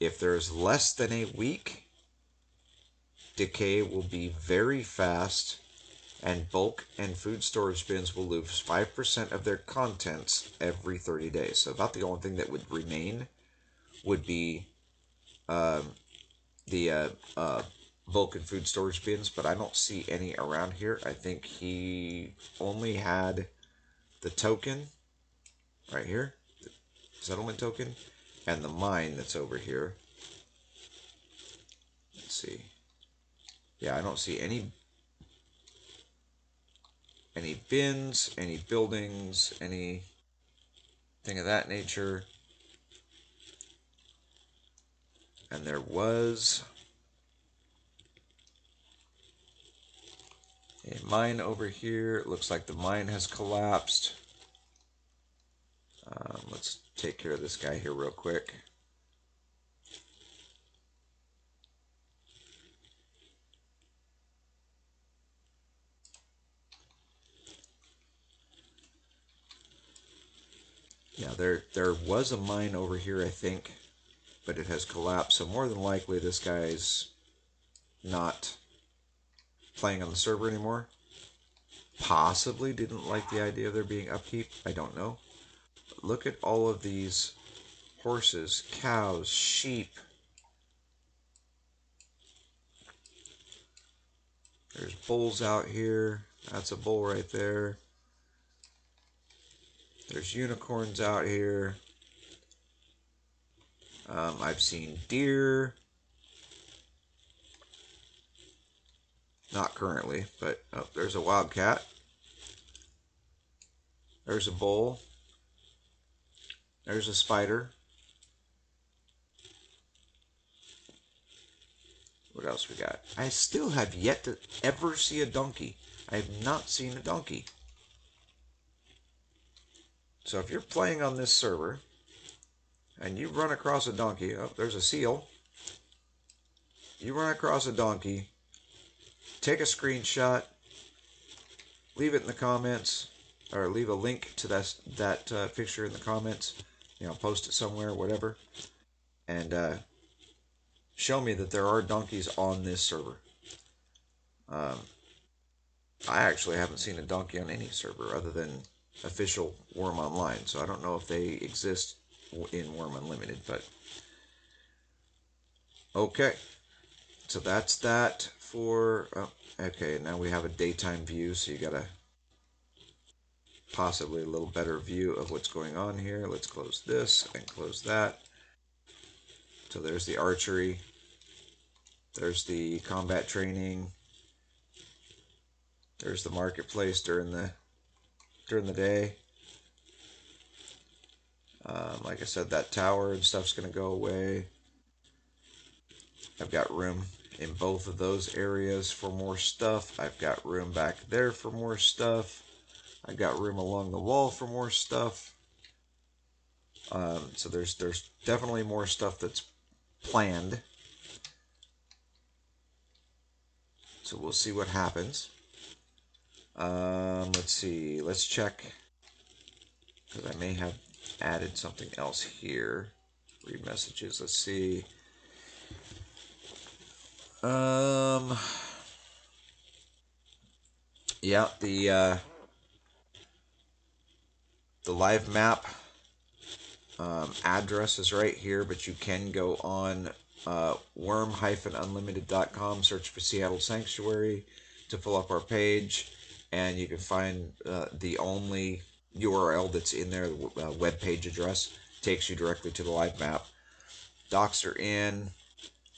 If there is less than a week, decay will be very fast, and bulk and food storage bins will lose 5% of their contents every 30 days. So about the only thing that would remain would be the bulk and food storage bins, but I don't see any around here. I think he only had the token right here, the settlement token, and the mine that's over here. Let's see. Yeah, I don't see any bins, any buildings, anything of that nature. And there was a mine over here. It looks like the mine has collapsed. Let's take care of this guy here real quick. Yeah, there was a mine over here, I think, but it has collapsed. So more than likely, this guy's not playing on the server anymore. Possibly didn't like the idea of there being upkeep. I don't know. But look at all of these horses, cows, sheep. There's bulls out here. That's a bull right there. There's unicorns out here. I've seen deer. Not currently, but oh, there's a wildcat. There's a bull. There's a spider. What else we got? I still have yet to ever see a donkey. I have not seen a donkey. So if you're playing on this server and you run across a donkey, oh, there's a seal. You run across a donkey, take a screenshot, leave it in the comments, or leave a link to that picture in the comments. You know, post it somewhere, whatever, and show me that there are donkeys on this server. I actually haven't seen a donkey on any server other than official Wurm Online, so I don't know if they exist in Wurm Unlimited, but okay. So that's that for, oh, okay, now we have a daytime view, so you got a possibly a little better view of what's going on here. Let's close this and close that. So there's the archery. There's the combat training. There's the marketplace during the day. Like I said, that tower and stuff's going to go away. I've got room in both of those areas for more stuff. I've got room back there for more stuff. I've got room along the wall for more stuff. So there's definitely more stuff that's planned. So we'll see what happens. Let's see. Let's check, because I may have added something else here. Read messages. Let's see. Yeah, the live map address is right here, but you can go on wurm-unlimited.com, search for Seattle Sanctuary to pull up our page, and you can find the only URL that's in there, the web page address, takes you directly to the live map. Docks are in.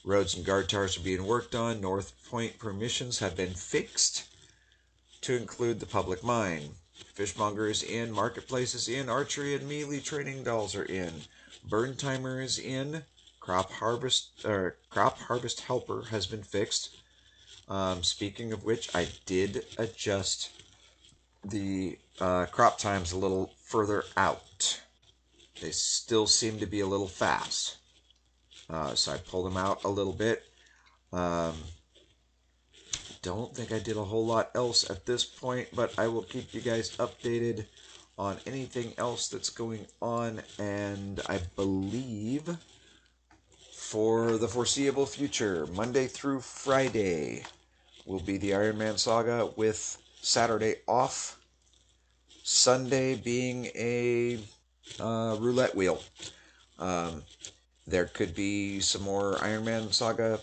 Roads and guard towers are being worked on. North Point permissions have been fixed to include the public mine. Fishmonger is in. Marketplace is in. Archery and melee training dolls are in. Burn timer is in. Crop harvest helper has been fixed. Speaking of which, I did adjust the crop times a little further out. They still seem to be a little fast. So I pulled them out a little bit. don't think I did a whole lot else at this point, but I will keep you guys updated on anything else that's going on, and I believe for the foreseeable future, Monday through Friday will be the Iron Man saga with Saturday off, Sunday being a roulette wheel. Um, there could be some more Iron Man saga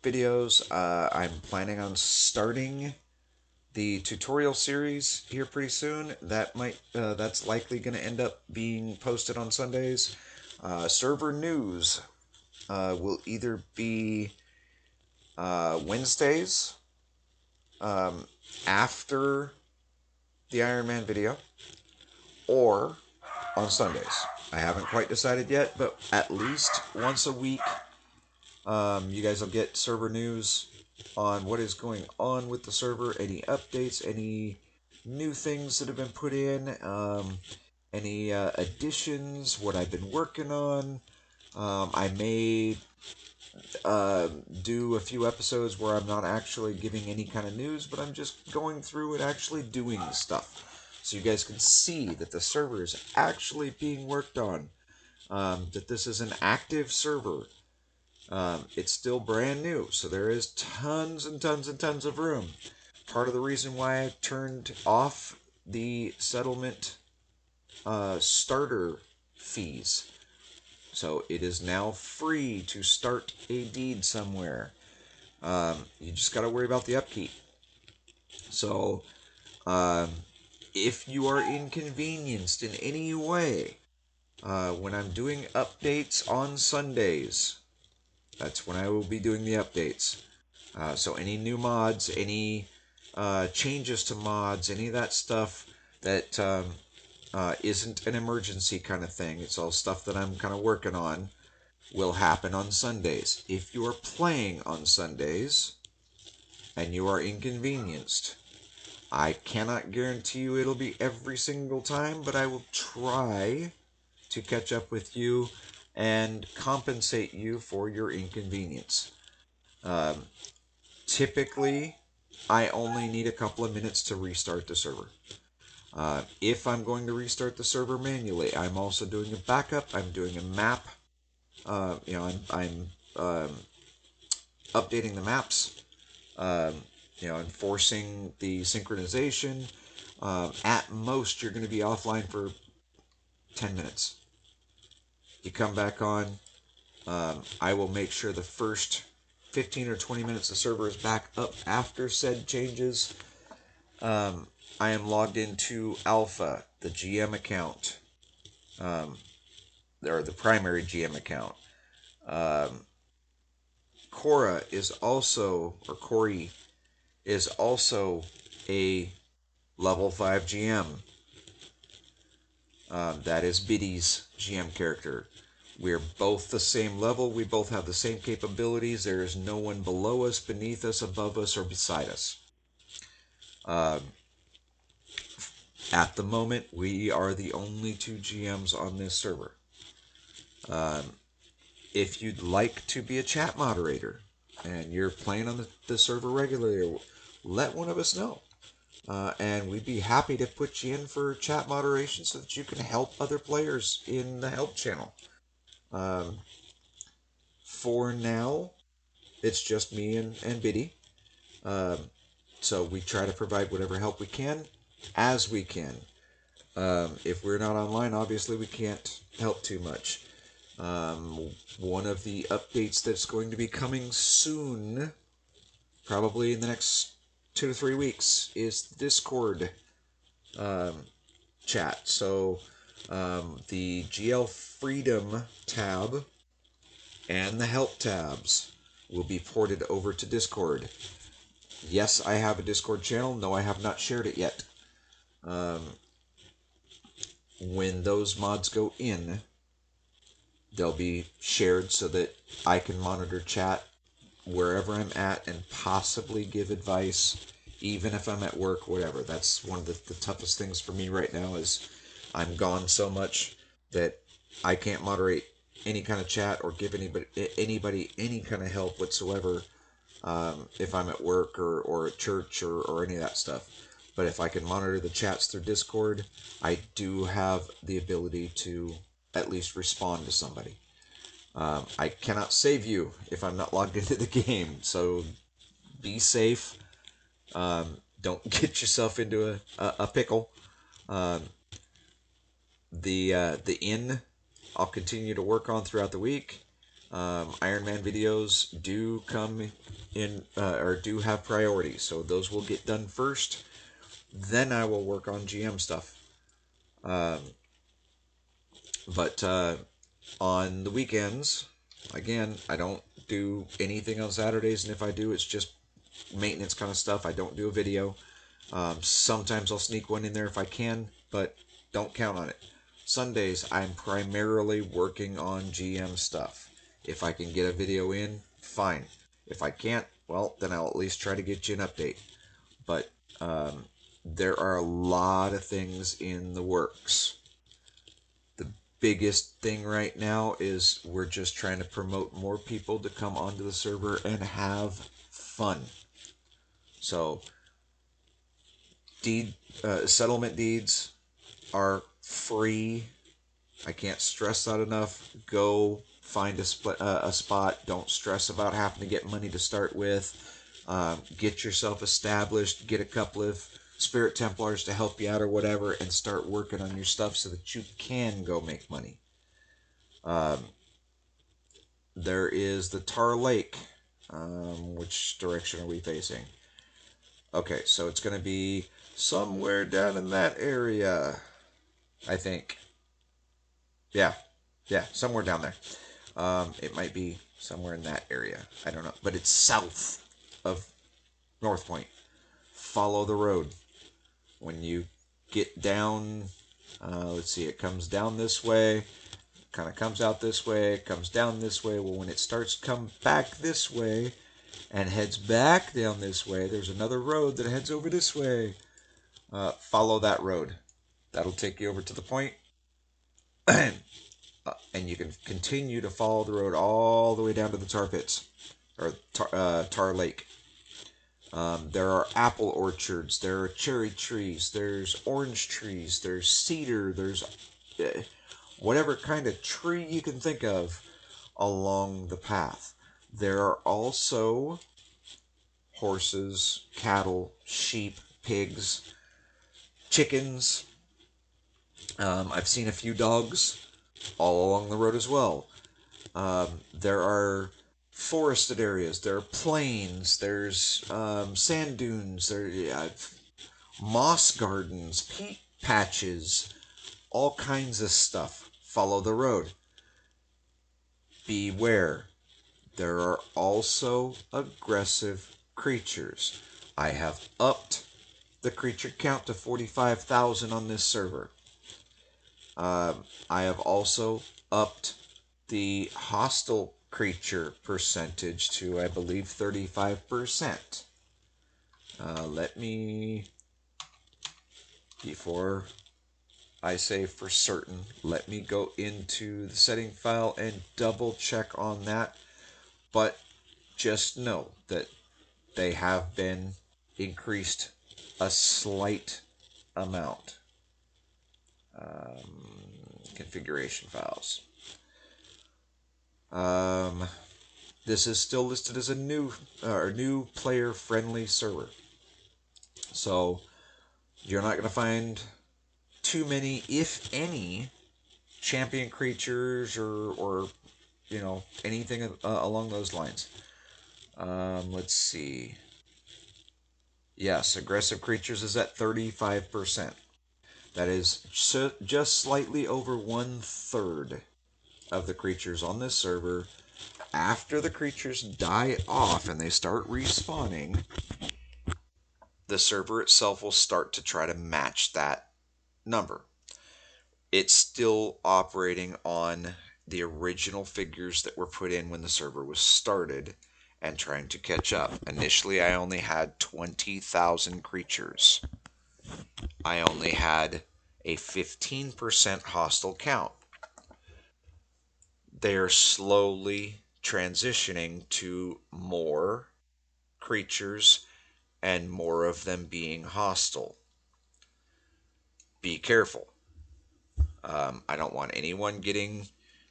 videos. I'm planning on starting the tutorial series here pretty soon. That's likely going to end up being posted on Sundays. Server news will either be Wednesdays um, after the Iron Man video or on Sundays. I haven't quite decided yet, but at least once a week, you guys will get server news on what is going on with the server, any updates, any new things that have been put in, any additions, what I've been working on. I may do a few episodes where I'm not actually giving any kind of news, but I'm just going through and actually doing stuff. So you guys can see that the server is actually being worked on, that this is an active server. It's still brand new, so there is tons and tons and tons of room. Part of the reason why I turned off the settlement starter fees. So it is now free to start a deed somewhere. You just got to worry about the upkeep. So um, if you are inconvenienced in any way when I'm doing updates on Sundays, that's when I will be doing the updates. So any new mods, any changes to mods, any of that stuff that isn't an emergency kind of thing, it's all stuff that I'm kind of working on, will happen on Sundays. If you are playing on Sundays and you are inconvenienced, I cannot guarantee you it'll be every single time, but I will try to catch up with you and compensate you for your inconvenience. Um, Typically, I only need a couple of minutes to restart the server. If I'm going to restart the server manually, I'm also doing a backup. I'm doing a map. I'm updating the maps. Enforcing the synchronization. At most, you're going to be offline for 10 minutes. You come back on. I will make sure the first 15 or 20 minutes the server is back up after said changes. I am logged into Alpha, the GM account, or the primary GM account. Cora is also, or Corey is also a level 5 GM. That is Biddy's GM character. We're both the same level. We both have the same capabilities. There is no one below us, beneath us, above us, or beside us. At the moment, we are the only two GMs on this server. If you'd like to be a chat moderator and you're playing on the server regularly, let one of us know. And we'd be happy to put you in for chat moderation so that you can help other players in the help channel. For now, it's just me and Biddy. So we try to provide whatever help we can as we can. If we're not online, obviously we can't help too much. One of the updates that's going to be coming soon, probably in the next 2 to 3 weeks, is the Discord chat. So the GL Freedom tab and the Help tabs will be ported over to Discord. Yes, I have a Discord channel. No, I have not shared it yet. When those mods go in, they'll be shared so that I can monitor chat wherever I'm at and possibly give advice, even if I'm at work, whatever. That's one of the toughest things for me right now is I'm gone so much that I can't moderate any kind of chat or give anybody any kind of help whatsoever if I'm at work or at church or any of that stuff. But if I can monitor the chats through Discord, I do have the ability to at least respond to somebody. I cannot save you if I'm not logged into the game, so be safe. Don't get yourself into a pickle. Um, the inn I'll continue to work on throughout the week. Iron Man videos do come in or do have priority, so those will get done first. Then I will work on GM stuff. Um, but on the weekends, again, I don't do anything on Saturdays, and if I do, it's just maintenance kind of stuff. I don't do a video. Sometimes I'll sneak one in there if I can, but don't count on it. Sundays, I'm primarily working on GM stuff. If I can get a video in, fine. If I can't, well, then I'll at least try to get you an update. But there are a lot of things in the works. The biggest thing right now is we're just trying to promote more people to come onto the server and have fun. So settlement deeds are free. I can't stress that enough. Go find a spot. Don't stress about having to get money to start with. Get yourself established. Get a couple of Spirit Templars to help you out or whatever, and start working on your stuff so that you can go make money. There is the Tar Lake. Which direction are we facing? Okay, so it's going to be somewhere down in that area, I think. Yeah, somewhere down there. It might be somewhere in that area. I don't know, but it's south of North Point. Follow the road. When you get down, let's see, it comes down this way, kind of comes out this way, comes down this way. Well, when it starts to come back this way and heads back down this way, there's another road that heads over this way. Follow that road. That'll take you over to the point. And you can continue to follow the road all the way down to the tar pits, or tar lake. There are apple orchards, there are cherry trees, there's orange trees, there's cedar, there's whatever kind of tree you can think of along the path. There are also horses, cattle, sheep, pigs, chickens. I've seen a few dogs all along the road as well. There are forested areas, there are plains, there's sand dunes, moss gardens, peat patches, all kinds of stuff. Follow the road. Beware. There are also aggressive creatures. I have upped the creature count to 45,000 on this server. I have also upped the hostile creature percentage to, I believe, 35%. Let me, before I say for certain, let me go into the setting file and double check on that. But just know that they have been increased a slight amount. Configuration files. This is still listed as a new player friendly server. So you're not going to find too many, if any, champion creatures or anything along those lines. Let's see. Yes, aggressive creatures is at 35%. That is just slightly over 1/3 of the creatures on this server. After the creatures die off and they start respawning, the server itself will start to try to match that number. It's still operating on the original figures that were put in when the server was started and trying to catch up. Initially, I only had 20,000 creatures. I only had a 15% hostile count. They are slowly transitioning to more creatures and more of them being hostile. Be careful. I don't want anyone getting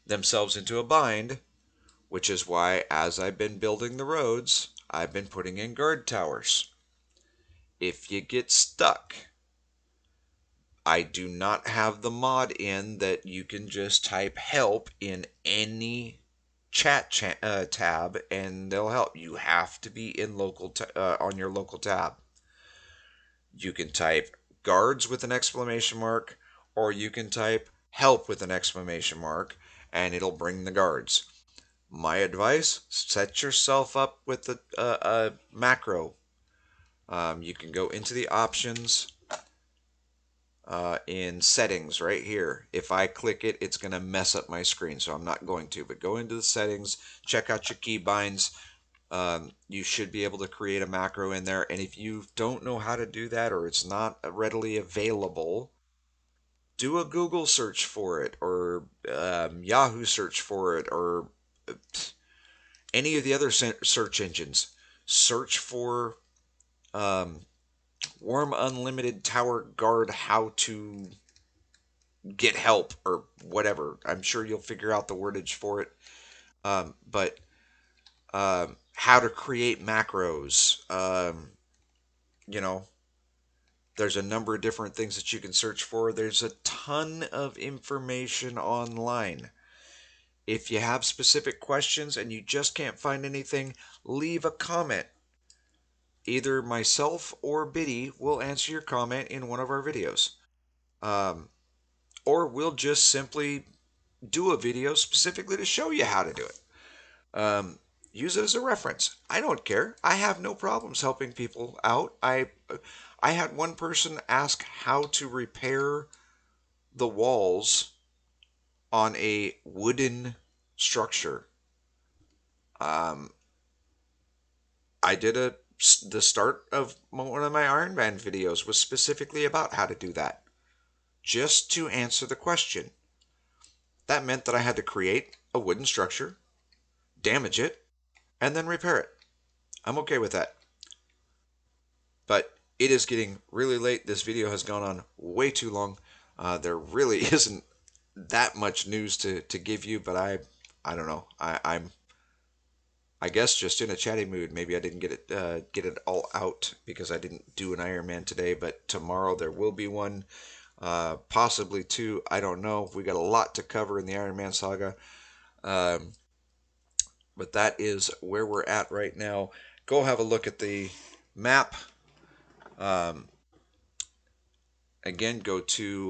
themselves into a bind, which is why, as I've been building the roads, I've been putting in guard towers. If you get stuck, I do not have the mod in that you can just type help in any tab and they'll help. You have to be in on your local tab. You can type guards with an exclamation mark, or you can type help with an exclamation mark, and it'll bring the guards. My advice: set yourself up with a macro. You can go into the options in settings right here. If I click it, it's going to mess up my screen, so I'm not going to. But go into the settings, check out your keybinds. You should be able to create a macro in there. And if you don't know how to do that, or it's not readily available, do a Google search for it, or Yahoo search for it, or any of the other search engines. Search for Wurm Unlimited Tower Guard how to get help or whatever. I'm sure you'll figure out the wordage for it. But how to create macros. You know, there's a number of different things that you can search for. There's a ton of information online. If you have specific questions and you just can't find anything, leave a comment. Either myself or Biddy will answer your comment in one of our videos. Or we'll just simply do a video specifically to show you how to do it. Use it as a reference. I don't care. I have no problems helping people out. I had one person ask how to repair the walls on a wooden structure. I did the start of one of my Iron Man videos was specifically about how to do that, just to answer the question. That meant that I had to create a wooden structure, damage it, and then repair it. I'm okay with that. But it is getting really late. This video has gone on way too long. There really isn't that much news to give you, but I don't know. I guess just in a chatty mood. Maybe I didn't get it all out because I didn't do an Iron Man today. But tomorrow there will be one, possibly two. I don't know. We got a lot to cover in the Iron Man saga. But that is where we're at right now. Go have a look at the map. Again, go to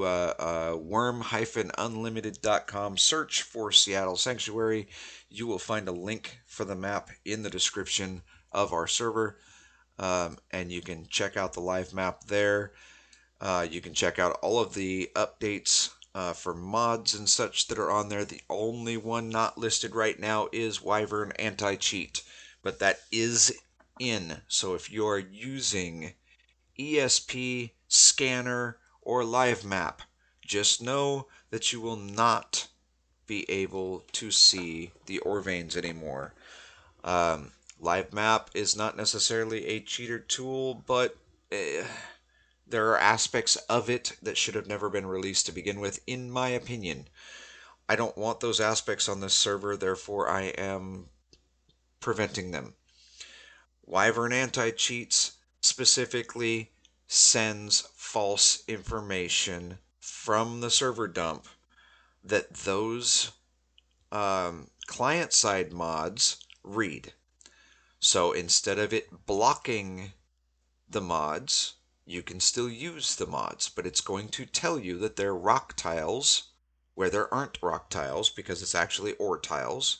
worm-unlimited.com, search for Seattle Sanctuary. You will find a link for the map in the description of our server, and you can check out the live map there. You can check out all of the updates for mods and such that are on there. The only one not listed right now is Wyvern Anti-Cheat, but that is in. So if you're using ESP, Scanner, or Live Map, just know that you will not be able to see the ore veins anymore. Live Map is not necessarily a cheater tool, but there are aspects of it that should have never been released to begin with, in my opinion. I don't want those aspects on this server, therefore I am preventing them. Wyvern Anti-Cheats specifically sends false information from the server dump that those client-side mods read. So instead of it blocking the mods, you can still use the mods, but it's going to tell you that they're rock tiles where there aren't rock tiles because it's actually ore tiles,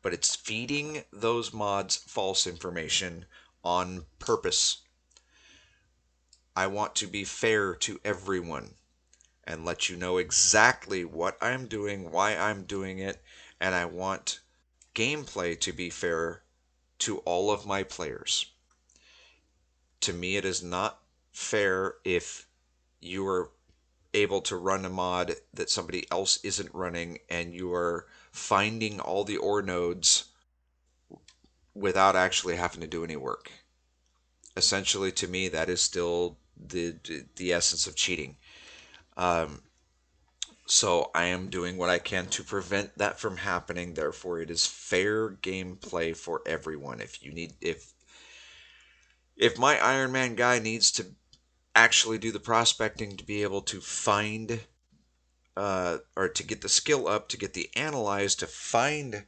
but it's feeding those mods false information on purpose. I want to be fair to everyone and let you know exactly what I'm doing, why I'm doing it, and I want gameplay to be fair to all of my players. To me, it is not fair if you are able to run a mod that somebody else isn't running and you are finding all the ore nodes without actually having to do any work. essentially, to me, that is still the essence of cheating. Um, so I am doing what I can to prevent that from happening. Therefore, it is fair gameplay for everyone. If my Iron Man guy needs to actually do the prospecting to be able to find or to get the skill up, to get the analyze, to find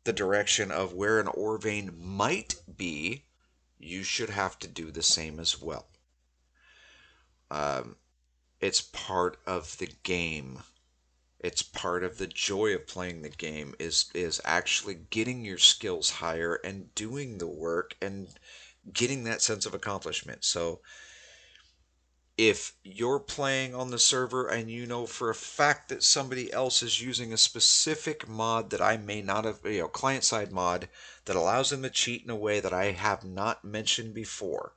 the direction of where an ore vein might be, you should have to do the same as well. Um, it's part of the game. It's part of the joy of playing the game is actually getting your skills higher and doing the work and getting that sense of accomplishment. So if you're playing on the server and you know for a fact that somebody else is using a specific mod that I may not have, client side mod that allows them to cheat in a way that I have not mentioned before,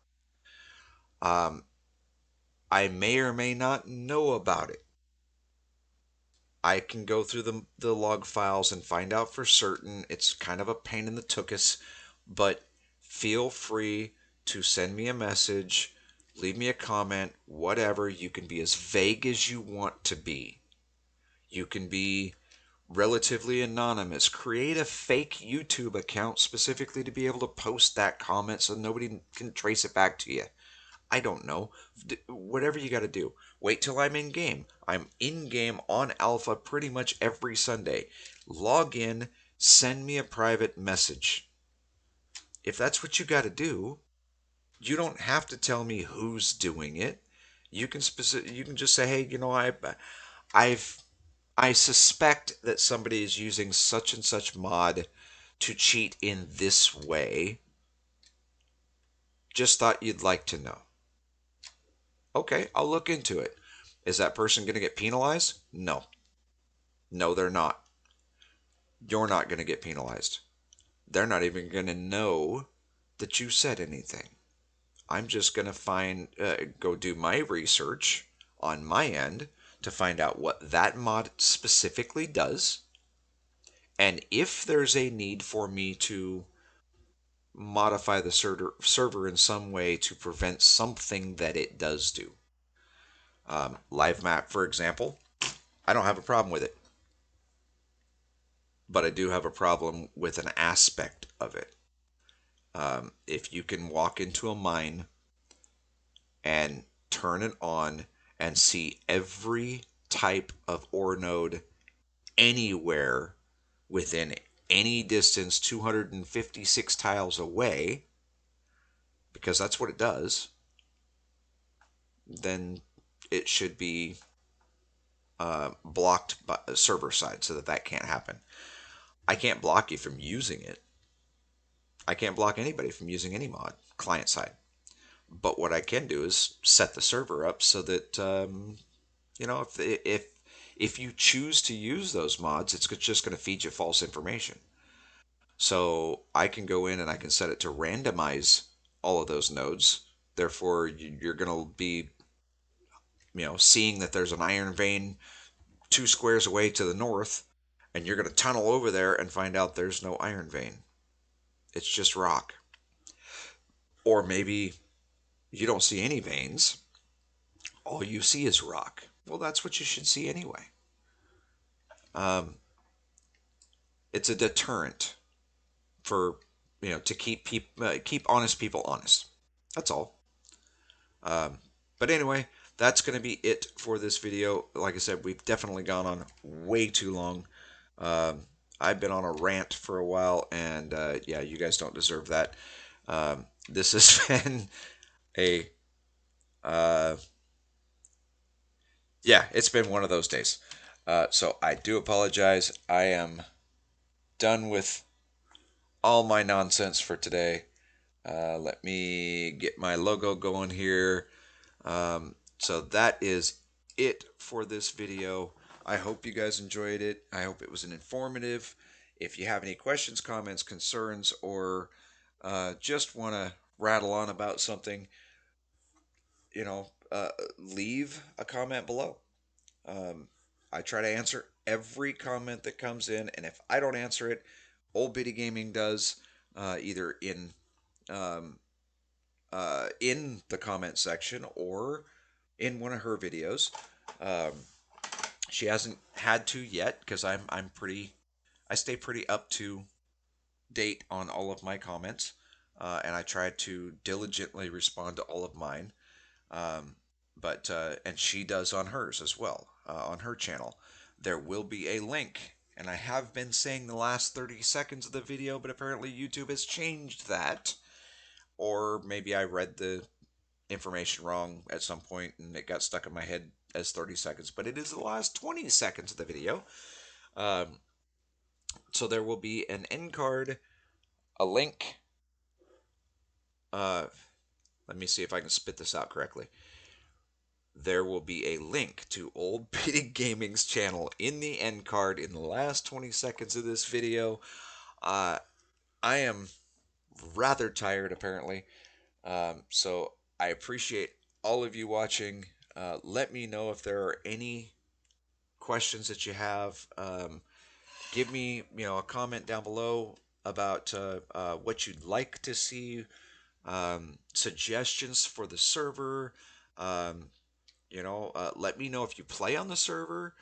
um, I may or may not know about it. I can go through the log files and find out for certain. It's kind of a pain in the tuchus, but feel free to send me a message, leave me a comment, whatever. You can be as vague as you want to be. You can be relatively anonymous. Create a fake YouTube account specifically to be able to post that comment so nobody can trace it back to you. I don't know. Whatever you got to do. Wait till I'm in game. I'm in game on Alpha pretty much every Sunday. Log in, send me a private message. If that's what you got to do, you don't have to tell me who's doing it. You can just say, "Hey, I've I suspect that somebody is using such and such mod to cheat in this way. Just thought you'd like to know." Okay, I'll look into it. Is that person going to get penalized? No. No, they're not. You're not going to get penalized. They're not even going to know that you said anything. I'm just going to go do my research on my end to find out what that mod specifically does. And if there's a need for me to modify the server in some way to prevent something that it does do. Live map, for example, I don't have a problem with it, but I do have a problem with an aspect of it. If you can walk into a mine and turn it on and see every type of ore node anywhere within any distance 256 tiles away, because that's what it does, then it should be blocked by server side so that that can't happen. I can't block you from using it. I can't block anybody from using any mod client side. But what I can do is set the server up so that if you choose to use those mods, it's just going to feed you false information. So I can go in and I can set it to randomize all of those nodes. Therefore, you're going to be seeing that there's an iron vein 2 squares away to the north, and you're going to tunnel over there and find out there's no iron vein. It's just rock. Or maybe you don't see any veins, all you see is rock. Well, that's what you should see anyway. Um, it's a deterrent for to keep honest people honest. That's all. Um, but anyway, that's going to be it for this video. Like I said, we've definitely gone on way too long. Um, I've been on a rant for a while, and yeah, you guys don't deserve that. This has been a uh, yeah, it's been one of those days. So I do apologize. I am done with all my nonsense for today. Let me get my logo going here. So that is it for this video. I hope you guys enjoyed it. I hope it was an informative. If you have any questions, comments, concerns, or just want to rattle on about something, leave a comment below. I try to answer every comment that comes in, and if I don't answer it, Old Biddy Gaming does, either in um, in the comment section or in one of her videos. Um, she hasn't had to yet because I'm pretty I stay pretty up to date on all of my comments, and I try to diligently respond to all of mine. Um, but and she does on hers as well, on her channel. There will be a link, and I have been saying the last 30 seconds of the video, but apparently YouTube has changed that, or maybe I read the information wrong at some point and it got stuck in my head as 30 seconds, but it is the last 20 seconds of the video. Um, so there will be an end card, a link. Uh, Let me see if I can spit this out correctly. There will be a link to Old Pity Gaming's channel in the end card in the last 20 seconds of this video. Uh, I am rather tired, apparently. So I appreciate all of you watching. Let me know if there are any questions that you have. Give me, a comment down below about what you'd like to see, suggestions for the server. Um, Let me know if you play on the server,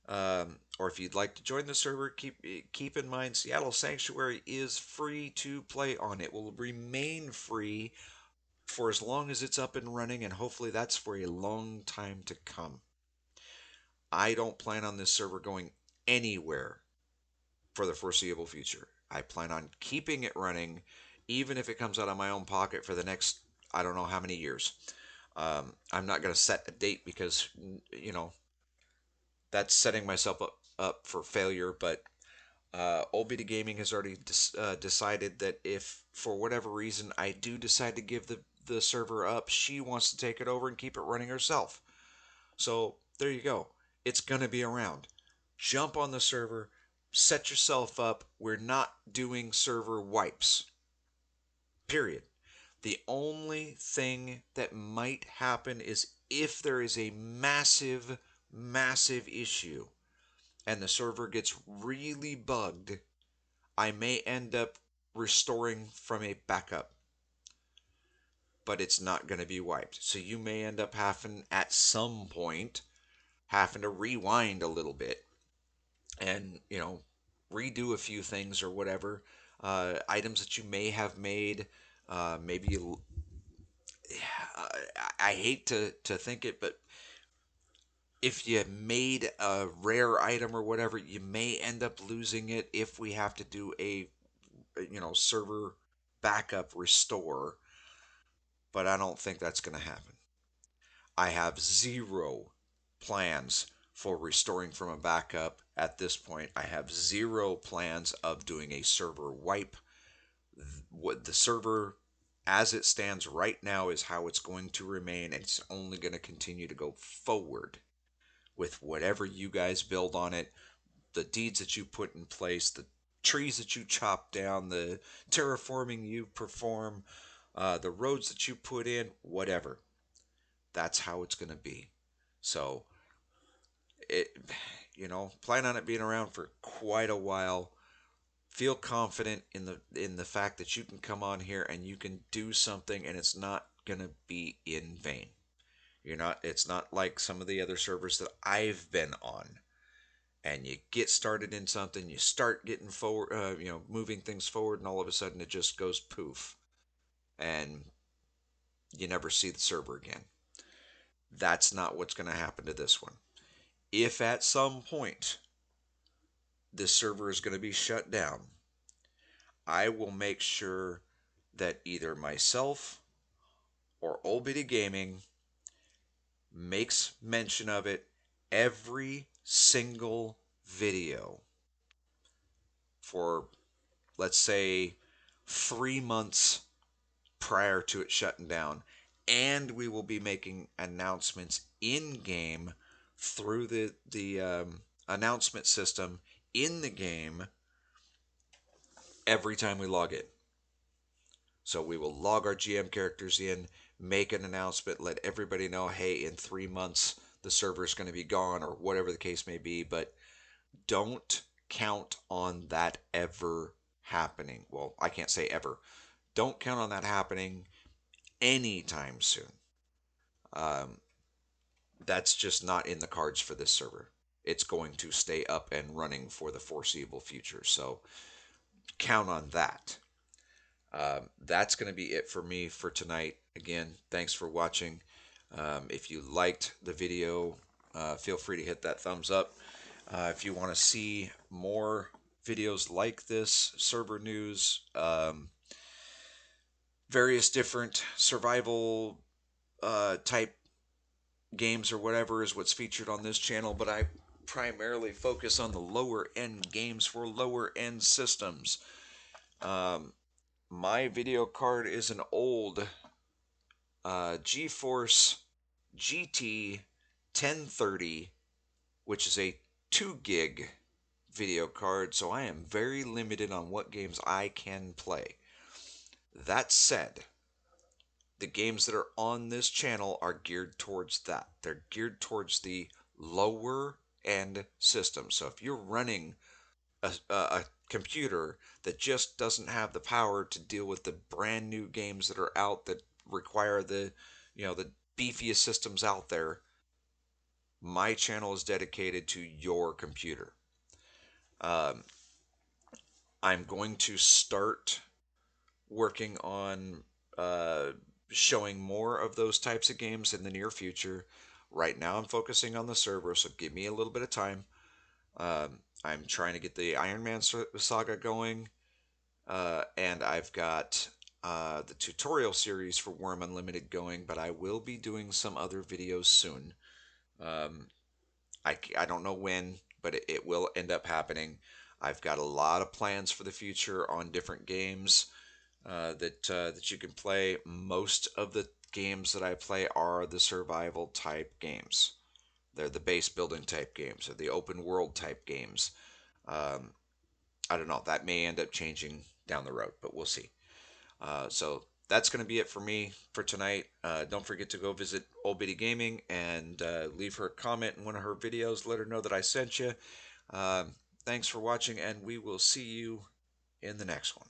or if you'd like to join the server. Keep in mind, Seattle Sanctuary is free to play on. It will remain free for as long as it's up and running, and hopefully that's for a long time to come. I don't plan on this server going anywhere for the foreseeable future. I plan on keeping it running, even if it comes out of my own pocket for the next, I don't know how many years. I'm not going to set a date because, that's setting myself up for failure. But Olbita Gaming has already decided that if for whatever reason I do decide to give the server up, she wants to take it over and keep it running herself. So there you go. It's going to be around. Jump on the server, set yourself up. We're not doing server wipes. Period. The only thing that might happen is if there is a massive, massive issue and the server gets really bugged, I may end up restoring from a backup, but it's not going to be wiped. So you may end up having, at some point, having to rewind a little bit and, redo a few things or whatever. Items that you may have made, maybe I hate to think it, but if you made a rare item or whatever, you may end up losing it if we have to do a server backup restore. But I don't think that's going to happen. I have zero plans for restoring from a backup at this point. I have zero plans of doing a server wipe. What the server as it stands right now is how it's going to remain, and it's only going to continue to go forward with whatever you guys build on it, the deeds that you put in place, the trees that you chop down, the terraforming you perform, the roads that you put in, whatever. That's how it's going to be. So, it, plan on it being around for quite a while. Feel confident in the fact that you can come on here and you can do something, and it's not going to be in vain. It's not like some of the other servers that I've been on, and you get started in something, you start getting forward, moving things forward, and all of a sudden it just goes poof, and you never see the server again. That's not what's going to happen to this one. If at some point this server is going to be shut down, I will make sure that either myself or Old Bitty Gaming makes mention of it every single video for, let's say, 3 months prior to it shutting down. And we will be making announcements in game through the announcement system in the game every time we log in. So we will log our GM characters in, make an announcement, let everybody know, hey, in 3 months the server is going to be gone, or whatever the case may be. But don't count on that ever happening. Well, I can't say ever. Don't count on that happening anytime soon. Um, that's just not in the cards for this server. It's going to stay up and running for the foreseeable future. So count on that. That's going to be it for me for tonight. Again, thanks for watching. If you liked the video, feel free to hit that thumbs up. If you want to see more videos like this, server news, various different survival type games or whatever is what's featured on this channel, but I primarily focus on the lower end games for lower end systems. Um, my video card is an old GeForce GT 1030, which is a 2 gig video card, so I am very limited on what games I can play. That said, the games that are on this channel are geared towards that. They're geared towards the lower end system. So if you're running a computer that just doesn't have the power to deal with the brand new games that are out that require the beefiest systems out there, my channel is dedicated to your computer. Um, I'm going to start working on uh, showing more of those types of games in the near future. Right now, I'm focusing on the server, so give me a little bit of time. I'm trying to get the Iron Man saga going, and I've got the tutorial series for Wurm Unlimited going, but I will be doing some other videos soon. Um, I don't know when, but it will end up happening. I've got a lot of plans for the future on different games that you can play. Most of the games that I play are the survival type games. They're the base building type games or the open world type games. Um, I don't know. That may end up changing down the road, but we'll see. So that's going to be it for me for tonight. Don't forget to go visit Old Bitty Gaming and leave her a comment in one of her videos. Let her know that I sent you. Thanks for watching, and we will see you in the next one.